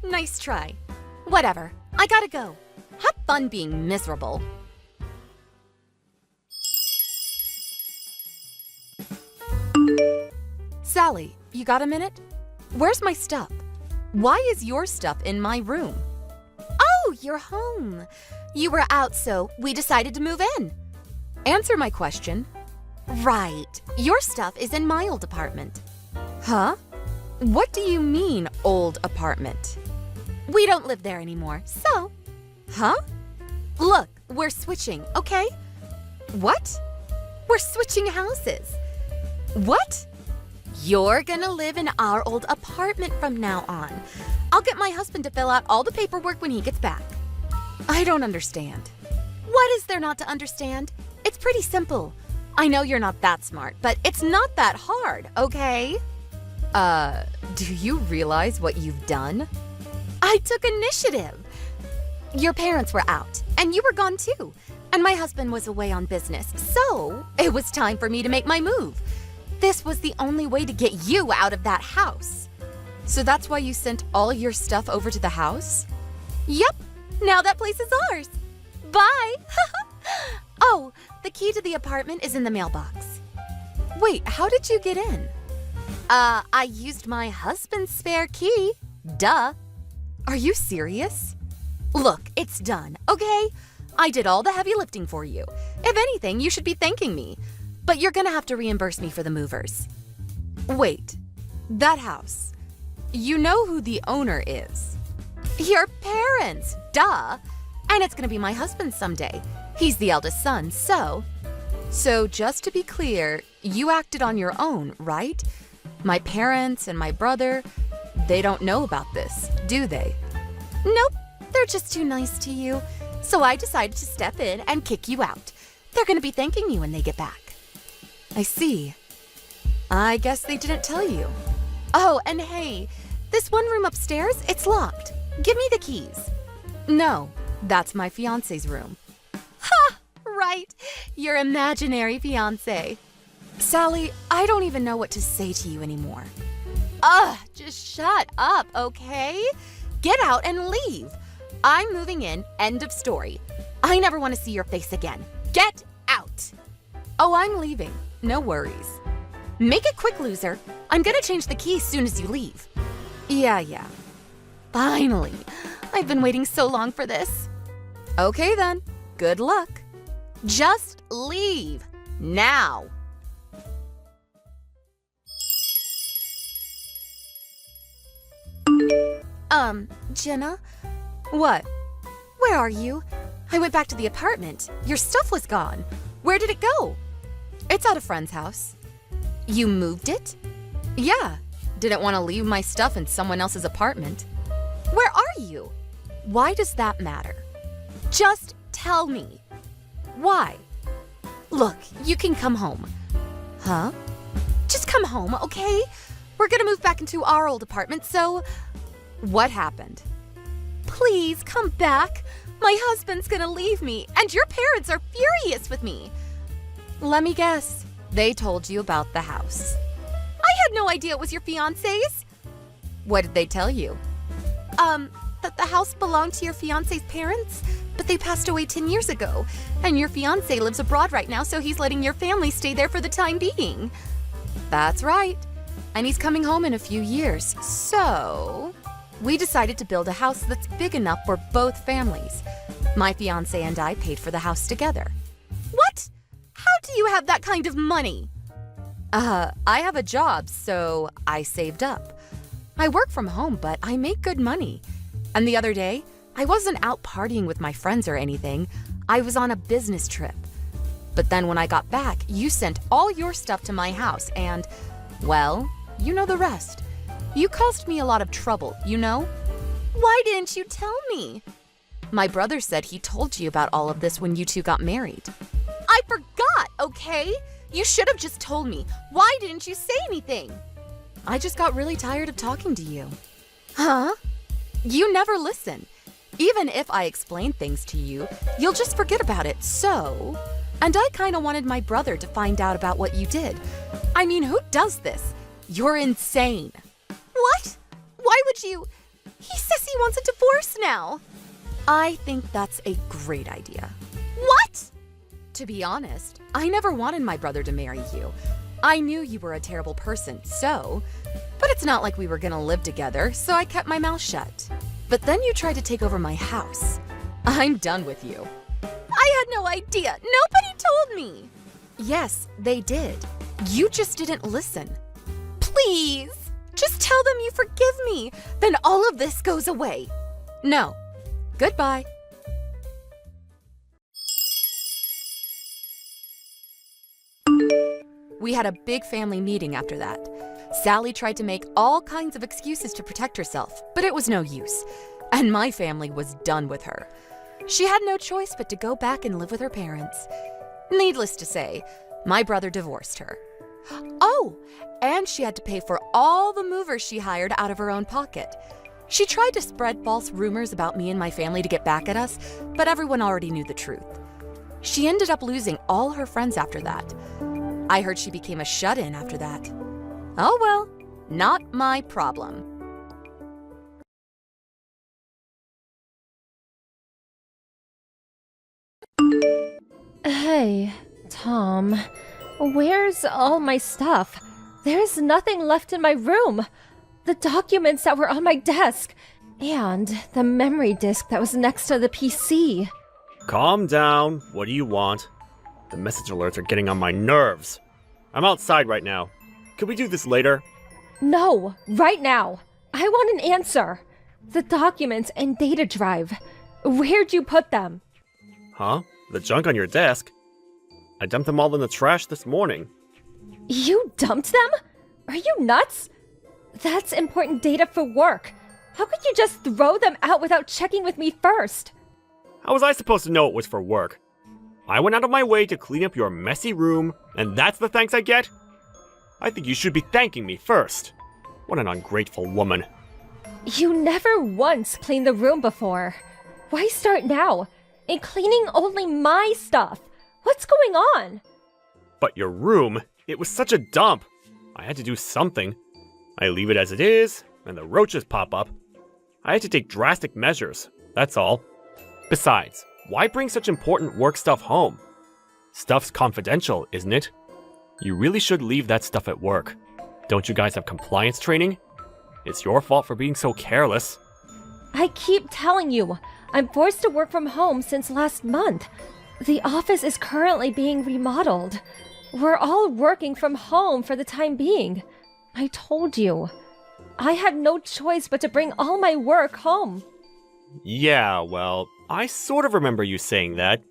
Nice try. Whatever. I gotta go. Have fun being miserable. Sally, you got a minute? Where's my stuff? Why is your stuff in my room? Oh, you're home. You were out, so we decided to move in. Answer my question. Right. Your stuff is in my old apartment. Huh? What do you mean, old apartment? We don't live there anymore, so... Huh? Look, we're switching, okay? What? We're switching houses. What? You're gonna live in our old apartment from now on. I'll get my husband to fill out all the paperwork when he gets back. I don't understand. What is there not to understand? It's pretty simple. I know you're not that smart, but it's not that hard, okay? Do you realize what you've done? I took initiative. Your parents were out, and you were gone too. And my husband was away on business, so it was time for me to make my move. This was the only way to get you out of that house. So that's why you sent all your stuff over to the house? Yep, now that place is ours. Bye. Oh, the key to the apartment is in the mailbox. Wait, how did you get in? I used my husband's spare key. Duh. Are you serious? Look, it's done, okay? I did all the heavy lifting for you. If anything, you should be thanking me. But you're gonna have to reimburse me for the movers. Wait, that house. You know who the owner is. Your parents, duh. And it's gonna be my husband someday. He's the eldest son, so... So just to be clear, you acted on your own, right? My parents and my brother, they don't know about this, do they? Nope, they're just too nice to you. So I decided to step in and kick you out. They're gonna be thanking you when they get back. I see. I guess they didn't tell you. Oh, and hey, this one room upstairs, it's locked. Give me the keys. No, that's my fiancé's room. Ha! Right, your imaginary fiancé. Sally, I don't even know what to say to you anymore. Ugh, just shut up, okay? Get out and leave. I'm moving in, end of story. I never want to see your face again. Get out. Oh, I'm leaving. No worries. Make it quick, loser. I'm gonna change the key as soon as you leave. Yeah. Finally. I've been waiting so long for this. Okay then. Good luck. Just leave. Now. Jenna? What? Where are you? I went back to the apartment. Your stuff was gone. Where did it go? It's at a friend's house. You moved it? Yeah. Didn't want to leave my stuff in someone else's apartment. Where are you? Why does that matter? Just tell me. Why? Look, you can come home. Huh? Just come home, okay? We're gonna move back into our old apartment, so what happened? Please come back. My husband's gonna leave me, and your parents are furious with me. Let me guess. They told you about the house. I had no idea it was your fiancé's. What did they tell you? That the house belonged to your fiancé's parents, but they passed away 10 years ago, and your fiancé lives abroad right now, so he's letting your family stay there for the time being. That's right. And he's coming home in a few years, so we decided to build a house that's big enough for both families. My fiancé and I paid for the house together. What? How do you have that kind of money? I have a job, so I saved up. I work from home, but I make good money. And the other day, I wasn't out partying with my friends or anything. I was on a business trip. But then when I got back, you sent all your stuff to my house and, well, you know the rest. You caused me a lot of trouble, you know? Why didn't you tell me? My brother said he told you about all of this when you two got married. I forgot, okay? You should have just told me. Why didn't you say anything? I just got really tired of talking to you. Huh? You never listen. Even if I explain things to you, you'll just forget about it, so... And I kind of wanted my brother to find out about what you did. I mean, who does this? You're insane. What? Why would you... He says he wants a divorce now. I think that's a great idea. What? To be honest, I never wanted my brother to marry you. I knew you were a terrible person, so... But it's not like we were gonna live together, so I kept my mouth shut. But then you tried to take over my house. I'm done with you. I had no idea. Nobody told me. Yes, they did. You just didn't listen. Please, just tell them you forgive me. Then all of this goes away. No. Goodbye. We had a big family meeting after that. Sally tried to make all kinds of excuses to protect herself, but it was no use. And my family was done with her. She had no choice but to go back and live with her parents. Needless to say, my brother divorced her. Oh, and she had to pay for all the movers she hired out of her own pocket. She tried to spread false rumors about me and my family to get back at us, but everyone already knew the truth. She ended up losing all her friends after that. I heard she became a shut-in after that. Oh well, not my problem. Hey, Tom, where's all my stuff? There's nothing left in my room. The documents that were on my desk, and the memory disk that was next to the PC. Calm down. What do you want? The message alerts are getting on my nerves. I'm outside right now. Could we do this later? No, right now. I want an answer. The documents and data drive. Where'd you put them? Huh? The junk on your desk? I dumped them all in the trash this morning. You dumped them? Are you nuts? That's important data for work. How could you just throw them out without checking with me first? How was I supposed to know it was for work? I went out of my way to clean up your messy room, and that's the thanks I get? I think you should be thanking me first. What an ungrateful woman. You never once cleaned the room before. Why start now? And cleaning only my stuff. What's going on? But your room, it was such a dump. I had to do something. I leave it as it is, and the roaches pop up. I had to take drastic measures, that's all. Besides, why bring such important work stuff home? Stuff's confidential, isn't it? You really should leave that stuff at work. Don't you guys have compliance training? It's your fault for being so careless. I keep telling you, I'm forced to work from home since last month. The office is currently being remodeled. We're all working from home for the time being. I told you. I had no choice but to bring all my work home. Yeah, well, I sort of remember you saying that.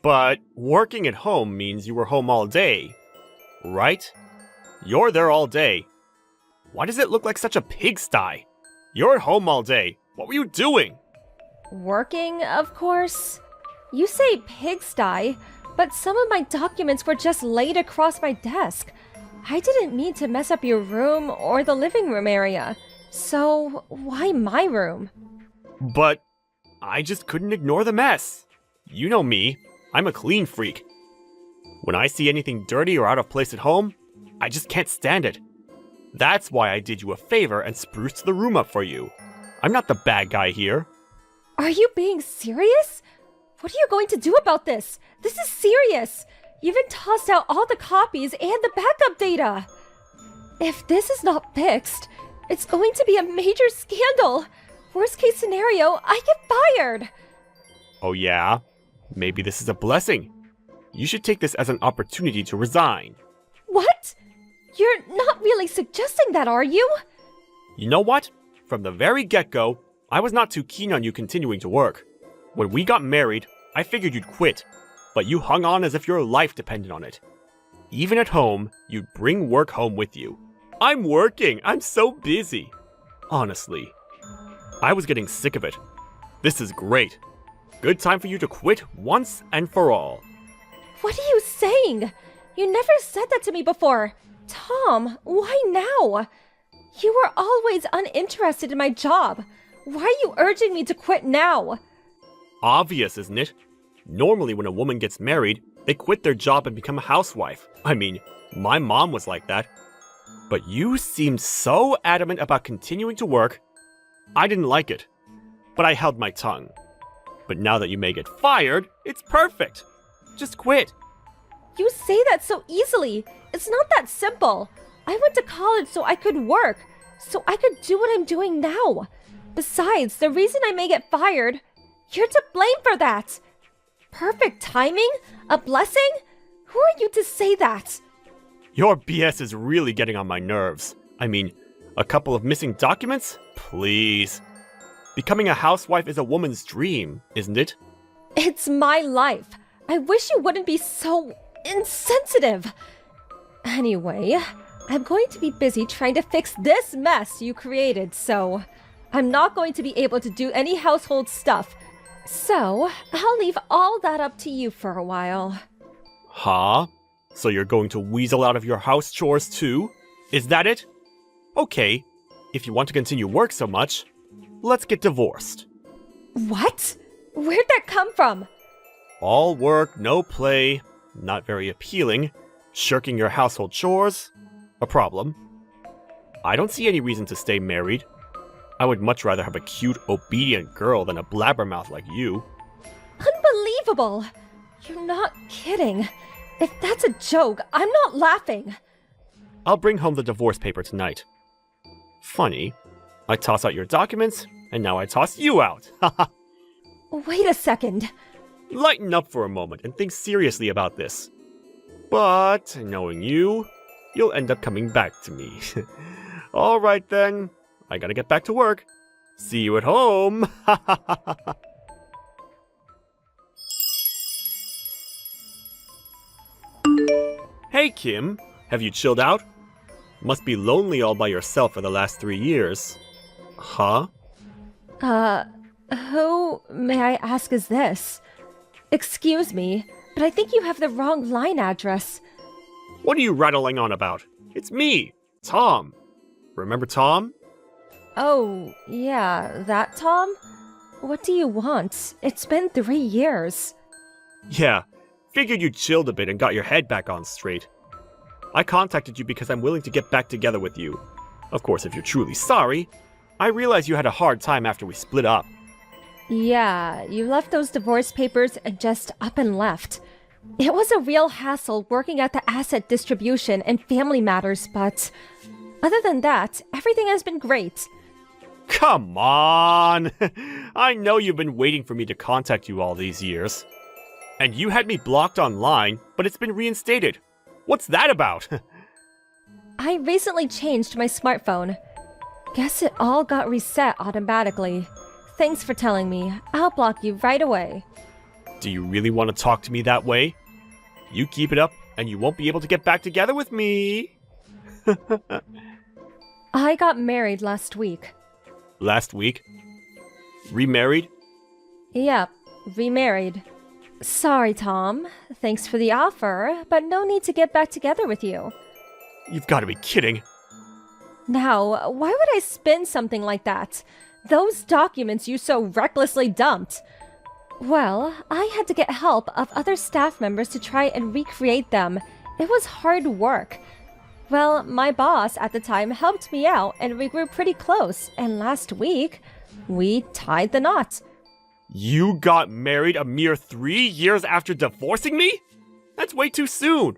But working at home means you were home all day, right? You're there all day. Why does it look like such a pigsty? You're at home all day. What were you doing? Working, of course. You say pigsty, but some of my documents were just laid across my desk. I didn't mean to mess up your room or the living room area. So, why my room? But I just couldn't ignore the mess. You know me, I'm a clean freak. When I see anything dirty or out of place at home, I just can't stand it. That's why I did you a favor and spruced the room up for you. I'm not the bad guy here. Are you being serious? What are you going to do about this? This is serious. You even tossed out all the copies and the backup data. If this is not fixed, it's going to be a major scandal. Worst case scenario, I get fired. Oh yeah? Maybe this is a blessing. You should take this as an opportunity to resign. What? You're not really suggesting that, are you? You know what? From the very get-go, I was not too keen on you continuing to work. When we got married, I figured you'd quit, but you hung on as if your life depended on it. Even at home, you'd bring work home with you. I'm working! I'm so busy! Honestly, I was getting sick of it. This is great. Good time for you to quit once and for all. What are you saying? You never said that to me before. Tom, why now? You were always uninterested in my job. Why are you urging me to quit now? Obvious, isn't it? Normally when a woman gets married, they quit their job and become a housewife. I mean, my mom was like that. But you seemed so adamant about continuing to work. I didn't like it, but I held my tongue. But now that you may get fired, it's perfect. Just quit. You say that so easily. It's not that simple. I went to college so I could work, so I could do what I'm doing now. Besides, the reason I may get fired, you're to blame for that. Perfect timing? A blessing? Who are you to say that? Your BS is really getting on my nerves. I mean, a couple of missing documents? Please. Becoming a housewife is a woman's dream, isn't it? It's my life. I wish you wouldn't be so insensitive. Anyway, I'm going to be busy trying to fix this mess you created, so I'm not going to be able to do any household stuff. So, I'll leave all that up to you for a while. Huh? So you're going to weasel out of your house chores too? Is that it? Okay, if you want to continue work so much, let's get divorced. What? Where'd that come from? All work, no play, not very appealing. Shirking your household chores? A problem. I don't see any reason to stay married. I would much rather have a cute, obedient girl than a blabbermouth like you. Unbelievable! You're not kidding. If that's a joke, I'm not laughing. I'll bring home the divorce paper tonight. Funny, I toss out your documents, and now I toss you out. Haha. Wait a second. Lighten up for a moment and think seriously about this. But, knowing you, you'll end up coming back to me. Alright then, I gotta get back to work. See you at home! Hey Kim, have you chilled out? Must be lonely all by yourself for the last 3 years. Huh? Who, may I ask, is this? Excuse me, but I think you have the wrong line address. What are you rattling on about? It's me, Tom. Remember Tom? Oh, yeah, that Tom? What do you want? It's been 3 years. Yeah, figured you chilled a bit and got your head back on straight. I contacted you because I'm willing to get back together with you. Of course, if you're truly sorry. I realize you had a hard time after we split up. Yeah, you left those divorce papers and just up and left. It was a real hassle working at the asset distribution and family matters, but other than that, everything has been great. Come on! I know you've been waiting for me to contact you all these years. And you had me blocked online, but it's been reinstated. What's that about? I recently changed my smartphone. Guess it all got reset automatically. Thanks for telling me. I'll block you right away. Do you really want to talk to me that way? You keep it up, and you won't be able to get back together with me. I got married last week. Last week? Remarried? Yep, remarried. Sorry, Tom. Thanks for the offer, but no need to get back together with you. You've got to be kidding. Now, why would I spin something like that? Those documents you so recklessly dumped. Well, I had to get help of other staff members to try and recreate them. It was hard work. Well, my boss at the time helped me out and we grew pretty close, and last week, we tied the knot. You got married a mere 3 years after divorcing me? That's way too soon.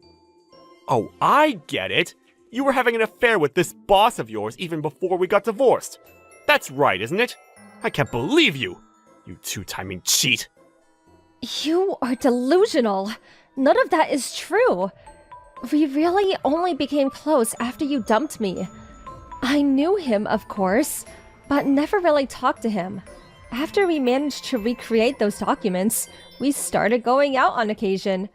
Oh, I get it. You were having an affair with this boss of yours even before we got divorced. That's right, isn't it? I can't believe you. You two-timing cheat. You are delusional. None of that is true. We really only became close after you dumped me. I knew him, of course, but never really talked to him. After we managed to recreate those documents, we started going out on occasion.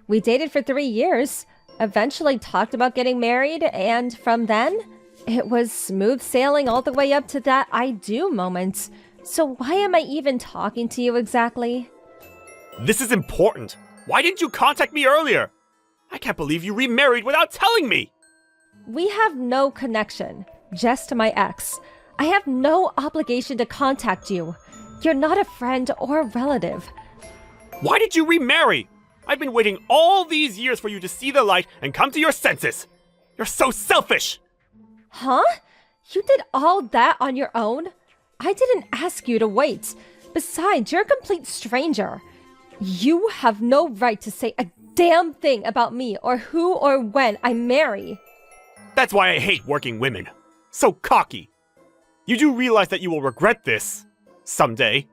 We dated for 3 years, eventually talked about getting married, and from then, it was smooth sailing all the way up to that I do moment. So why am I even talking to you exactly? This is important. Why didn't you contact me earlier? I can't believe you remarried without telling me! We have no connection, just my ex. I have no obligation to contact you. You're not a friend or relative. Why did you remarry? I've been waiting all these years for you to see the light and come to your senses. You're so selfish! Huh? You did all that on your own? I didn't ask you to wait. Besides, you're a complete stranger. You have no right to say a damn thing about me or who or when I marry. That's why I hate working women. So cocky. You do realize that you will regret this someday.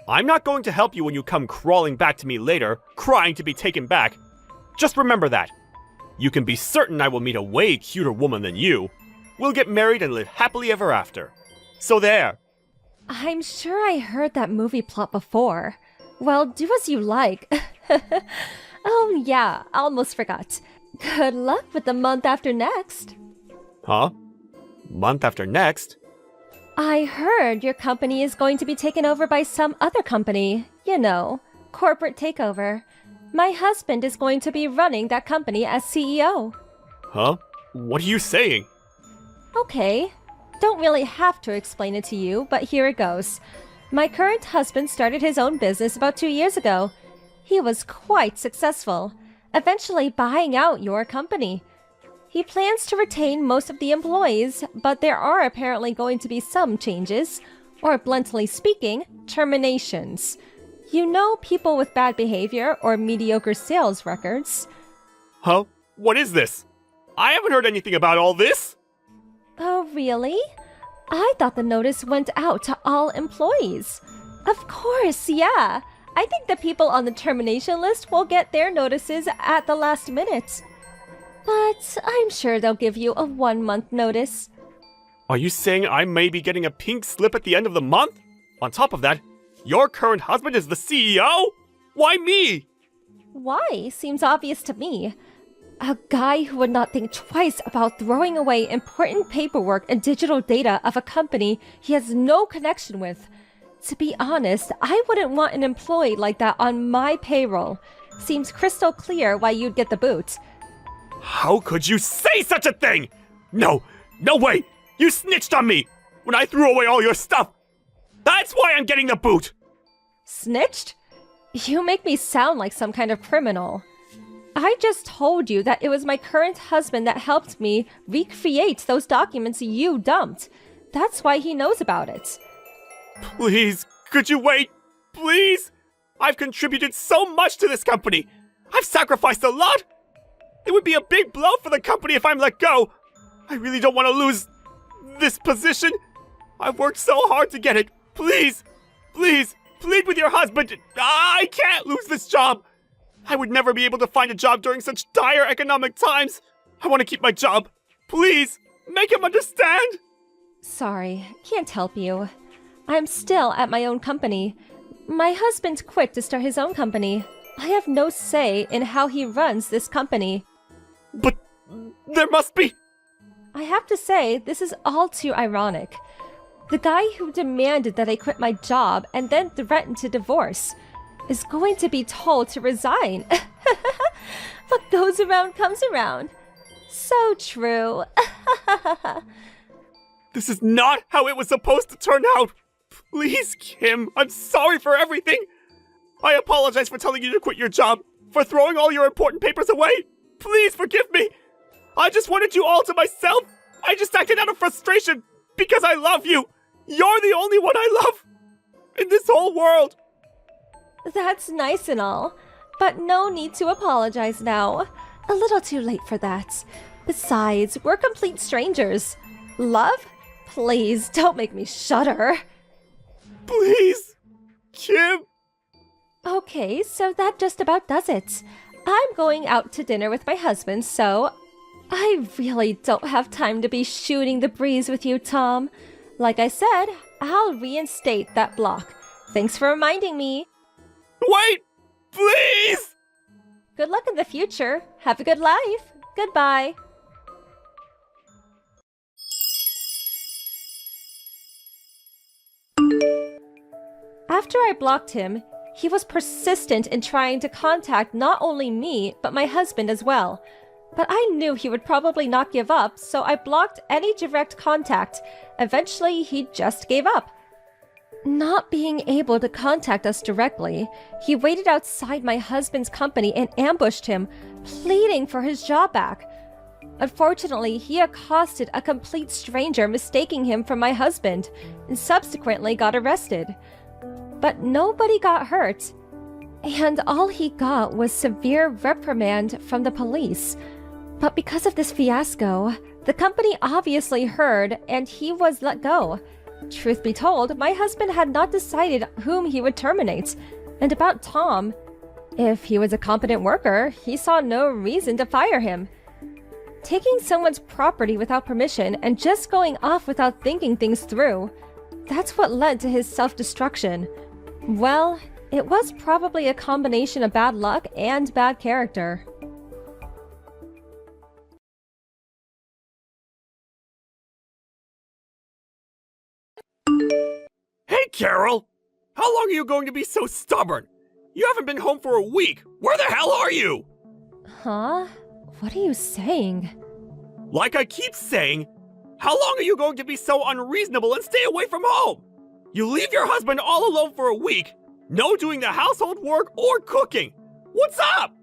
I'm not going to help you when you come crawling back to me later, crying to be taken back. Just remember that. You can be certain I will meet a way cuter woman than you. We'll get married and live happily ever after. So there. I'm sure I heard that movie plot before. Well, do as you like. Oh yeah, almost forgot. Good luck with the month after next. Huh? Month after next? I heard your company is going to be taken over by some other company. You know, corporate takeover. My husband is going to be running that company as CEO. Huh? What are you saying? Okay. Don't really have to explain it to you, but here it goes. My current husband started his own business about 2 years ago. He was quite successful, eventually buying out your company. He plans to retain most of the employees, but there are apparently going to be some changes, or bluntly speaking, terminations. You know, people with bad behavior or mediocre sales records. Huh? What is this? I haven't heard anything about all this! Oh, really? I thought the notice went out to all employees. Of course, yeah. I think the people on the termination list will get their notices at the last minute. But I'm sure they'll give you a 1-month notice. Are you saying I may be getting a pink slip at the end of the month? On top of that, your current husband is the CEO? Why me? Why? Seems obvious to me. A guy who would not think twice about throwing away important paperwork and digital data of a company he has no connection with. To be honest, I wouldn't want an employee like that on my payroll. Seems crystal clear why you'd get the boot. How could you say such a thing? No way! You snitched on me when I threw away all your stuff! That's why I'm getting the boot! Snitched? You make me sound like some kind of criminal. I just told you that it was my current husband that helped me recreate those documents you dumped. That's why he knows about it. Please, could you wait? Please? I've contributed so much to this company. I've sacrificed a lot. It would be a big blow for the company if I'm let go. I really don't want to lose this position. I've worked so hard to get it. Please, plead with your husband. I can't lose this job. I would never be able to find a job during such dire economic times. I want to keep my job. Please, make him understand. Sorry, can't help you. I'm still at my own company. My husband quit to start his own company. I have no say in how he runs this company. But there must be... I have to say, this is all too ironic. The guy who demanded that I quit my job and then threatened to divorce is going to be told to resign. What goes around comes around. So true. This is not how it was supposed to turn out. Please, Kim, I'm sorry for everything. I apologize for telling you to quit your job, for throwing all your important papers away. Please forgive me. I just wanted you all to myself. I just acted out of frustration because I love you. You're the only one I love in this whole world. That's nice and all, but no need to apologize now. A little too late for that. Besides, we're complete strangers. Love? Please, don't make me shudder. Please, Kim. Okay, so that just about does it. I'm going out to dinner with my husband, so I really don't have time to be shooting the breeze with you, Tom. Like I said, I'll reinstate that block. Thanks for reminding me. Wait, please. Good luck in the future. Have a good life. Goodbye. After I blocked him, he was persistent in trying to contact not only me, but my husband as well. But I knew he would probably not give up, so I blocked any direct contact. Eventually, he just gave up. Not being able to contact us directly, he waited outside my husband's company and ambushed him, pleading for his job back. Unfortunately, he accosted a complete stranger, mistaking him for my husband, and subsequently got arrested. But nobody got hurt, and all he got was severe reprimand from the police. But because of this fiasco, the company obviously heard, and he was let go. Truth be told, my husband had not decided whom he would terminate. And about Tom, if he was a competent worker, he saw no reason to fire him. Taking someone's property without permission and just going off without thinking things through, that's what led to his self-destruction. Well, it was probably a combination of bad luck and bad character. Hey, Carol! How long are you going to be so stubborn? You haven't been home for a week. Where the hell are you? Huh? What are you saying? Like I keep saying, how long are you going to be so unreasonable and stay away from home? You leave your husband all alone for a week, no doing the household work or cooking. What's up?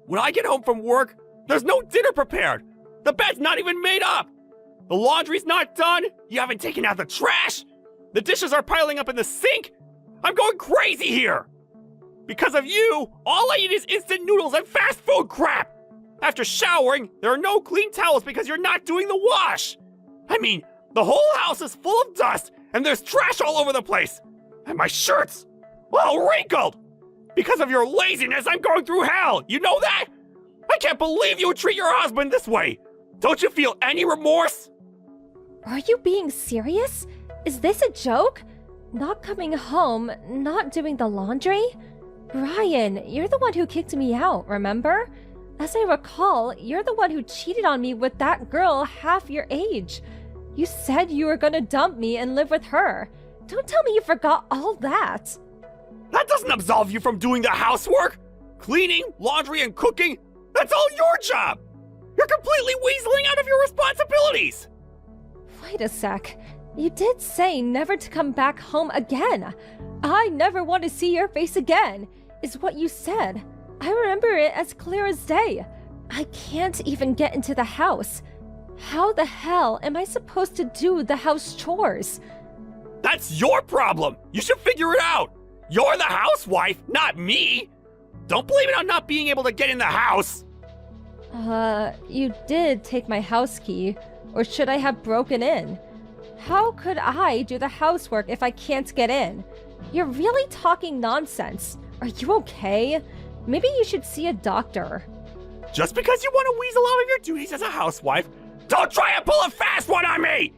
When I get home from work, there's no dinner prepared. The bed's not even made up. The laundry's not done. You haven't taken out the trash. The dishes are piling up in the sink. I'm going crazy here. Because of you, all I eat is instant noodles and fast food crap. After showering, there are no clean towels because you're not doing the wash. I mean, the whole house is full of dust and there's trash all over the place. And my shirt's all wrinkled. Because of your laziness, I'm going through hell. You know that? I can't believe you would treat your husband this way. Don't you feel any remorse? Are you being serious? Is this a joke? Not coming home, not doing the laundry? Brian, you're the one who kicked me out, remember? As I recall, you're the one who cheated on me with that girl half your age. You said you were gonna dump me and live with her. Don't tell me you forgot all that. That doesn't absolve you from doing the housework. Cleaning, laundry, and cooking, that's all your job. You're completely weaseling out of your responsibilities. Wait a sec. You did say never to come back home again. I never want to see your face again, is what you said. I remember it as clear as day. I can't even get into the house. How the hell am I supposed to do the house chores? That's your problem. You should figure it out. You're the housewife, not me. Don't blame it on not being able to get in the house. You did take my house key, or should I have broken in? How could I do the housework if I can't get in? You're really talking nonsense. Are you okay? Maybe you should see a doctor. Just because you want to weasel out of your duties as a housewife, don't try and pull a fast one on me!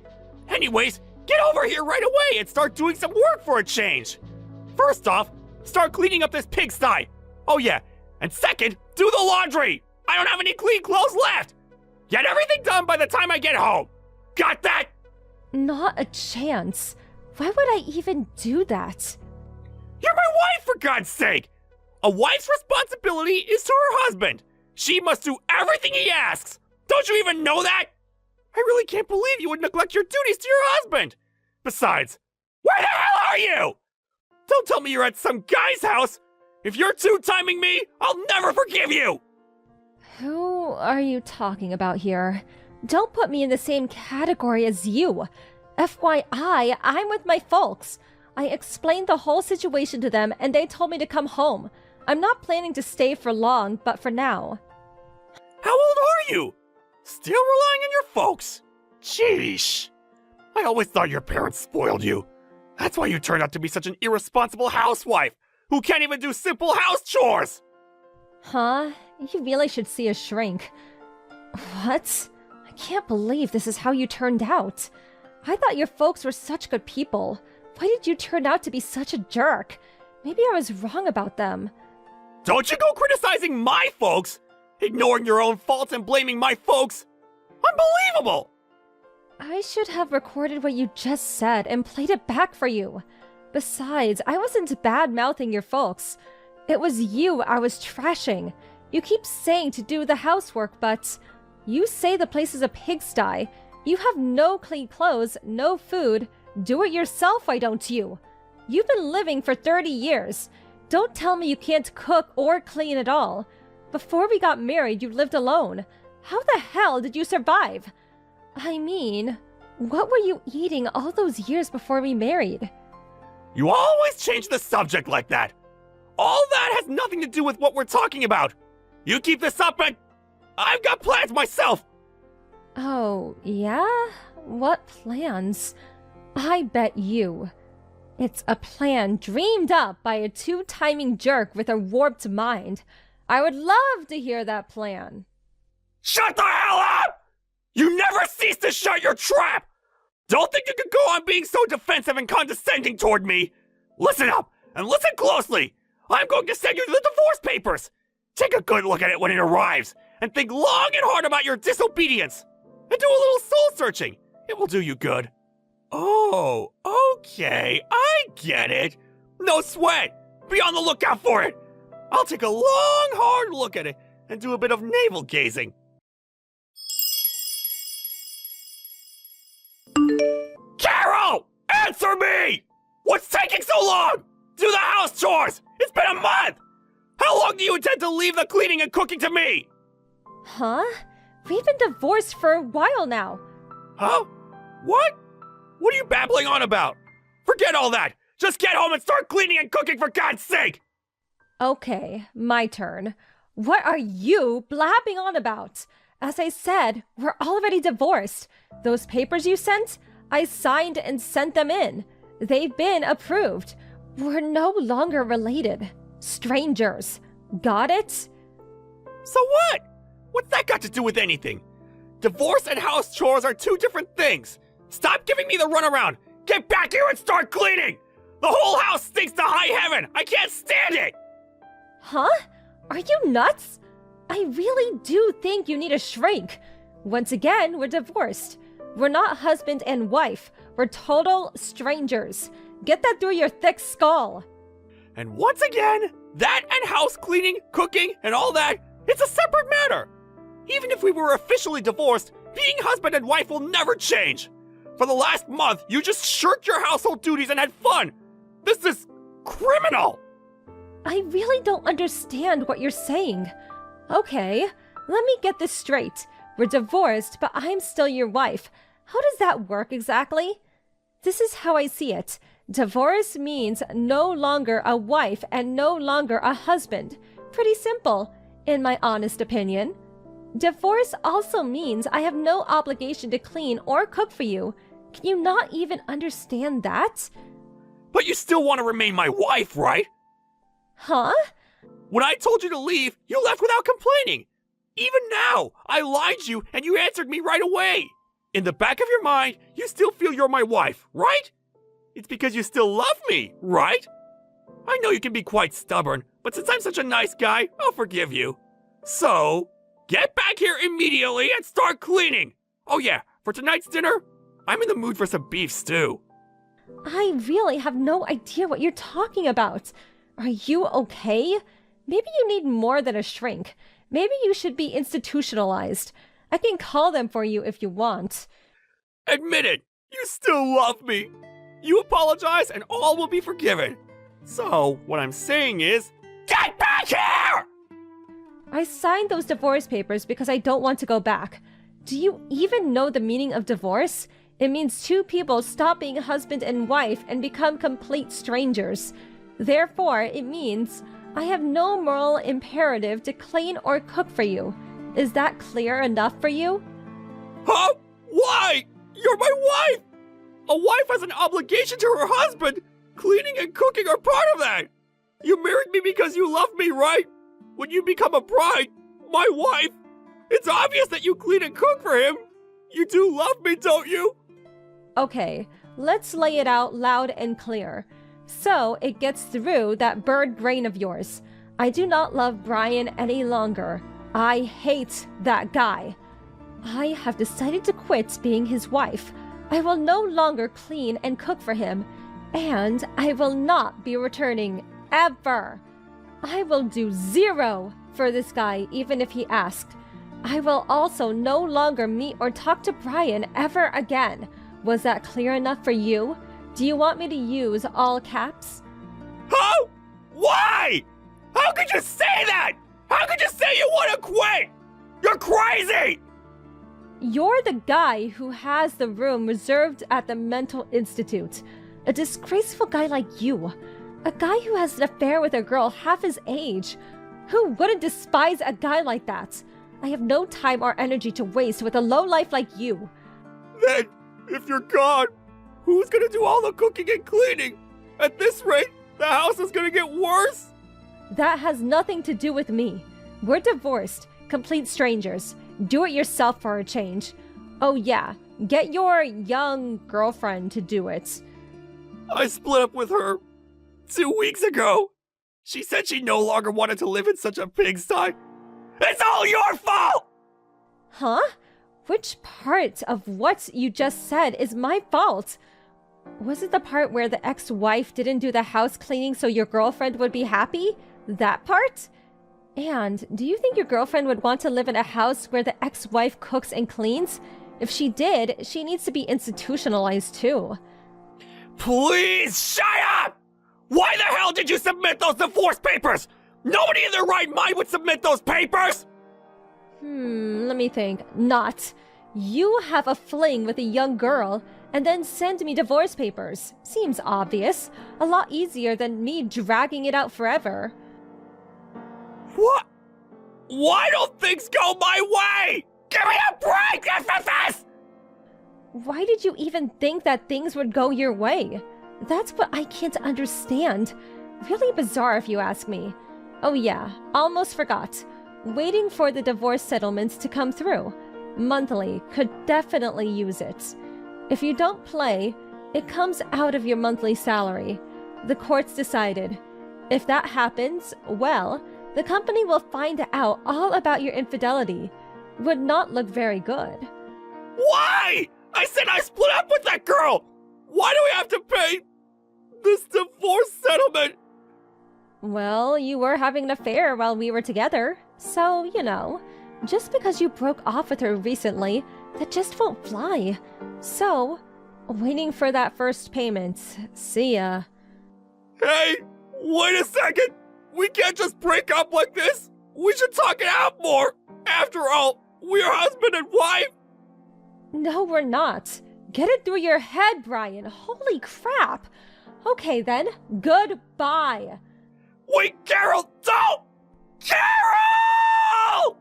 Anyways, get over here right away and start doing some work for a change. First off, start cleaning up this pigsty. Oh yeah, and second, do the laundry. I don't have any clean clothes left. Get everything done by the time I get home. Got that? Not a chance. Why would I even do that? You're my wife, for God's sake! A wife's responsibility is to her husband. She must do everything he asks. Don't you even know that? I really can't believe you would neglect your duties to your husband. Besides, where the hell are you? Don't tell me you're at some guy's house. If you're two-timing me, I'll never forgive you. Who are you talking about here? Don't put me in the same category as you. FYI, I'm with my folks. I explained the whole situation to them and they told me to come home. I'm not planning to stay for long, but for now. How old are you? Still relying on your folks? Jeesh. I always thought your parents spoiled you. That's why you turned out to be such an irresponsible housewife who can't even do simple house chores. Huh? You really should see a shrink. What? I can't believe this is how you turned out. I thought your folks were such good people. Why did you turn out to be such a jerk? Maybe I was wrong about them. Don't you go criticizing my folks! Ignoring your own faults and blaming my folks! Unbelievable! I should have recorded what you just said and played it back for you. Besides, I wasn't bad-mouthing your folks. It was you I was trashing. You keep saying to do the housework, but you say the place is a pigsty. You have no clean clothes, no food. Do it yourself, why don't you? You've been living for 30 years. Don't tell me you can't cook or clean at all. Before we got married, you lived alone. How the hell did you survive? I mean, what were you eating all those years before we married? You always change the subject like that. All that has nothing to do with what we're talking about. You keep this up and I've got plans myself. Oh, yeah? What plans? I bet you. It's a plan dreamed up by a two-timing jerk with a warped mind. I would love to hear that plan. Shut the hell up! You never cease to shut your trap! Don't think you can go on being so defensive and condescending toward me! Listen up, and listen closely! I'm going to send you the divorce papers! Take a good look at it when it arrives, and think long and hard about your disobedience! And do a little soul-searching! It will do you good. Oh, okay, I get it. No sweat! Be on the lookout for it! I'll take a long, hard look at it, and do a bit of navel-gazing. Carol! Answer me! What's taking so long? Do the house chores! It's been a month! How long do you intend to leave the cleaning and cooking to me? Huh? We've been divorced for a while now. Huh? What? What are you babbling on about? Forget all that! Just get home and start cleaning and cooking for God's sake! Okay, my turn. What are you blabbing on about? As I said, we're already divorced. Those papers you sent, I signed and sent them in. They've been approved. We're no longer related. Strangers. Got it? So what? What's that got to do with anything? Divorce and house chores are two different things. Stop giving me the runaround. Get back here and start cleaning. The whole house stinks to high heaven. I can't stand it. Huh? Are you nuts? I really do think you need a shrink. Once again, we're divorced. We're not husband and wife. We're total strangers. Get that through your thick skull. And once again, that and house cleaning, cooking, and all that, it's a separate matter. Even if we were officially divorced, being husband and wife will never change. For the last month, you just shirked your household duties and had fun. This is criminal. I really don't understand what you're saying. Okay, let me get this straight. We're divorced, but I'm still your wife. How does that work exactly? This is how I see it. Divorce means no longer a wife and no longer a husband. Pretty simple, in my honest opinion. Divorce also means I have no obligation to clean or cook for you. Can you not even understand that? But you still want to remain my wife, right? Huh? When I told you to leave, you left without complaining. Even now, I lied to you and you answered me right away. In the back of your mind, you still feel you're my wife, right? It's because you still love me, right? I know you can be quite stubborn, but since I'm such a nice guy, I'll forgive you. So, get back here immediately and start cleaning. Oh yeah, for tonight's dinner, I'm in the mood for some beef stew. I really have no idea what you're talking about. Are you okay? Maybe you need more than a shrink. Maybe you should be institutionalized. I can call them for you if you want. Admit it! You still love me! You apologize and all will be forgiven. So, what I'm saying is, get back here! I signed those divorce papers because I don't want to go back. Do you even know the meaning of divorce? It means two people stop being husband and wife and become complete strangers. Therefore, it means I have no moral imperative to clean or cook for you. Is that clear enough for you? Huh? Why? You're my wife! A wife has an obligation to her husband! Cleaning and cooking are part of that! You married me because you love me, right? When you become a bride, my wife, it's obvious that you clean and cook for him! You do love me, don't you? Okay, let's lay it out loud and clear. So it gets through that bird brain of yours. I do not love Brian any longer. I hate that guy. I have decided to quit being his wife. I will no longer clean and cook for him, and I will not be returning ever. I will do 0 for this guy even if he asked. I will also no longer meet or talk to Brian ever again. Was that clear enough for you? Do you want me to use all caps? How? Why? How could you say that? How could you say you want to quit? You're crazy! You're the guy who has the room reserved at the mental institute. A disgraceful guy like you. A guy who has an affair with a girl half his age. Who wouldn't despise a guy like that? I have no time or energy to waste with a lowlife like you. Then, if you're gone, who's gonna do all the cooking and cleaning? At this rate, the house is gonna get worse! That has nothing to do with me. We're divorced, complete strangers. Do it yourself for a change. Oh yeah, get your young girlfriend to do it. I split up with her 2 weeks ago. She said she no longer wanted to live in such a pigsty. It's all your fault! Huh? Which part of what you just said is my fault? Was it the part where the ex-wife didn't do the house cleaning so your girlfriend would be happy? That part? And do you think your girlfriend would want to live in a house where the ex-wife cooks and cleans? If she did, she needs to be institutionalized too. Please shut up! Why the hell did you submit those divorce papers? Nobody in their right mind would submit those papers! Let me think. Not. You have a fling with a young girl and then send me divorce papers. Seems obvious. A lot easier than me dragging it out forever. What? Why don't things go my way? Give me a break, FFS! Why did you even think that things would go your way? That's what I can't understand. Really bizarre if you ask me. Oh yeah, almost forgot. Waiting for the divorce settlements to come through. Monthly could definitely use it. If you don't play, it comes out of your monthly salary. The courts decided. If that happens, well, the company will find out all about your infidelity. Would not look very good. Why? I said I split up with that girl! Why do we have to pay this divorce settlement? Well, you were having an affair while we were together. So, you know, just because you broke off with her recently, that just won't fly. So, waiting for that first payment. See ya. Hey, wait a second! We can't just break up like this! We should talk it out more! After all, we're husband and wife! No, we're not. Get it through your head, Brian. Holy crap. Okay then, goodbye. Wait, Carol, don't! Carol!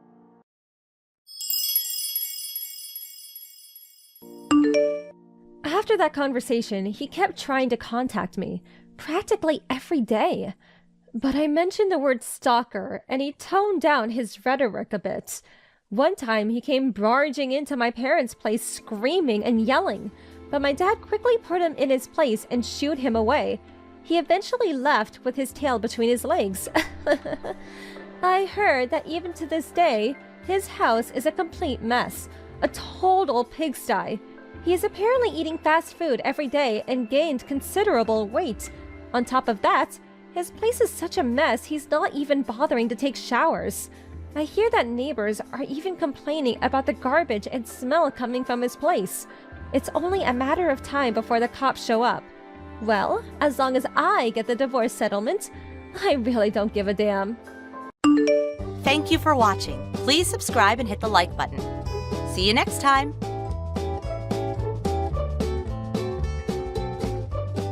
After that conversation, he kept trying to contact me, practically every day. But I mentioned the word stalker, and he toned down his rhetoric a bit. One time, he came barging into my parents' place screaming and yelling, but my dad quickly put him in his place and shooed him away. He eventually left with his tail between his legs. I heard that even to this day, his house is a complete mess, a total pigsty. He is apparently eating fast food every day and gained considerable weight. On top of that, his place is such a mess he's not even bothering to take showers. I hear that neighbors are even complaining about the garbage and smell coming from his place. It's only a matter of time before the cops show up. Well, as long as I get the divorce settlement, I really don't give a damn. Thank you for watching. Please subscribe and hit the like button. See you next time.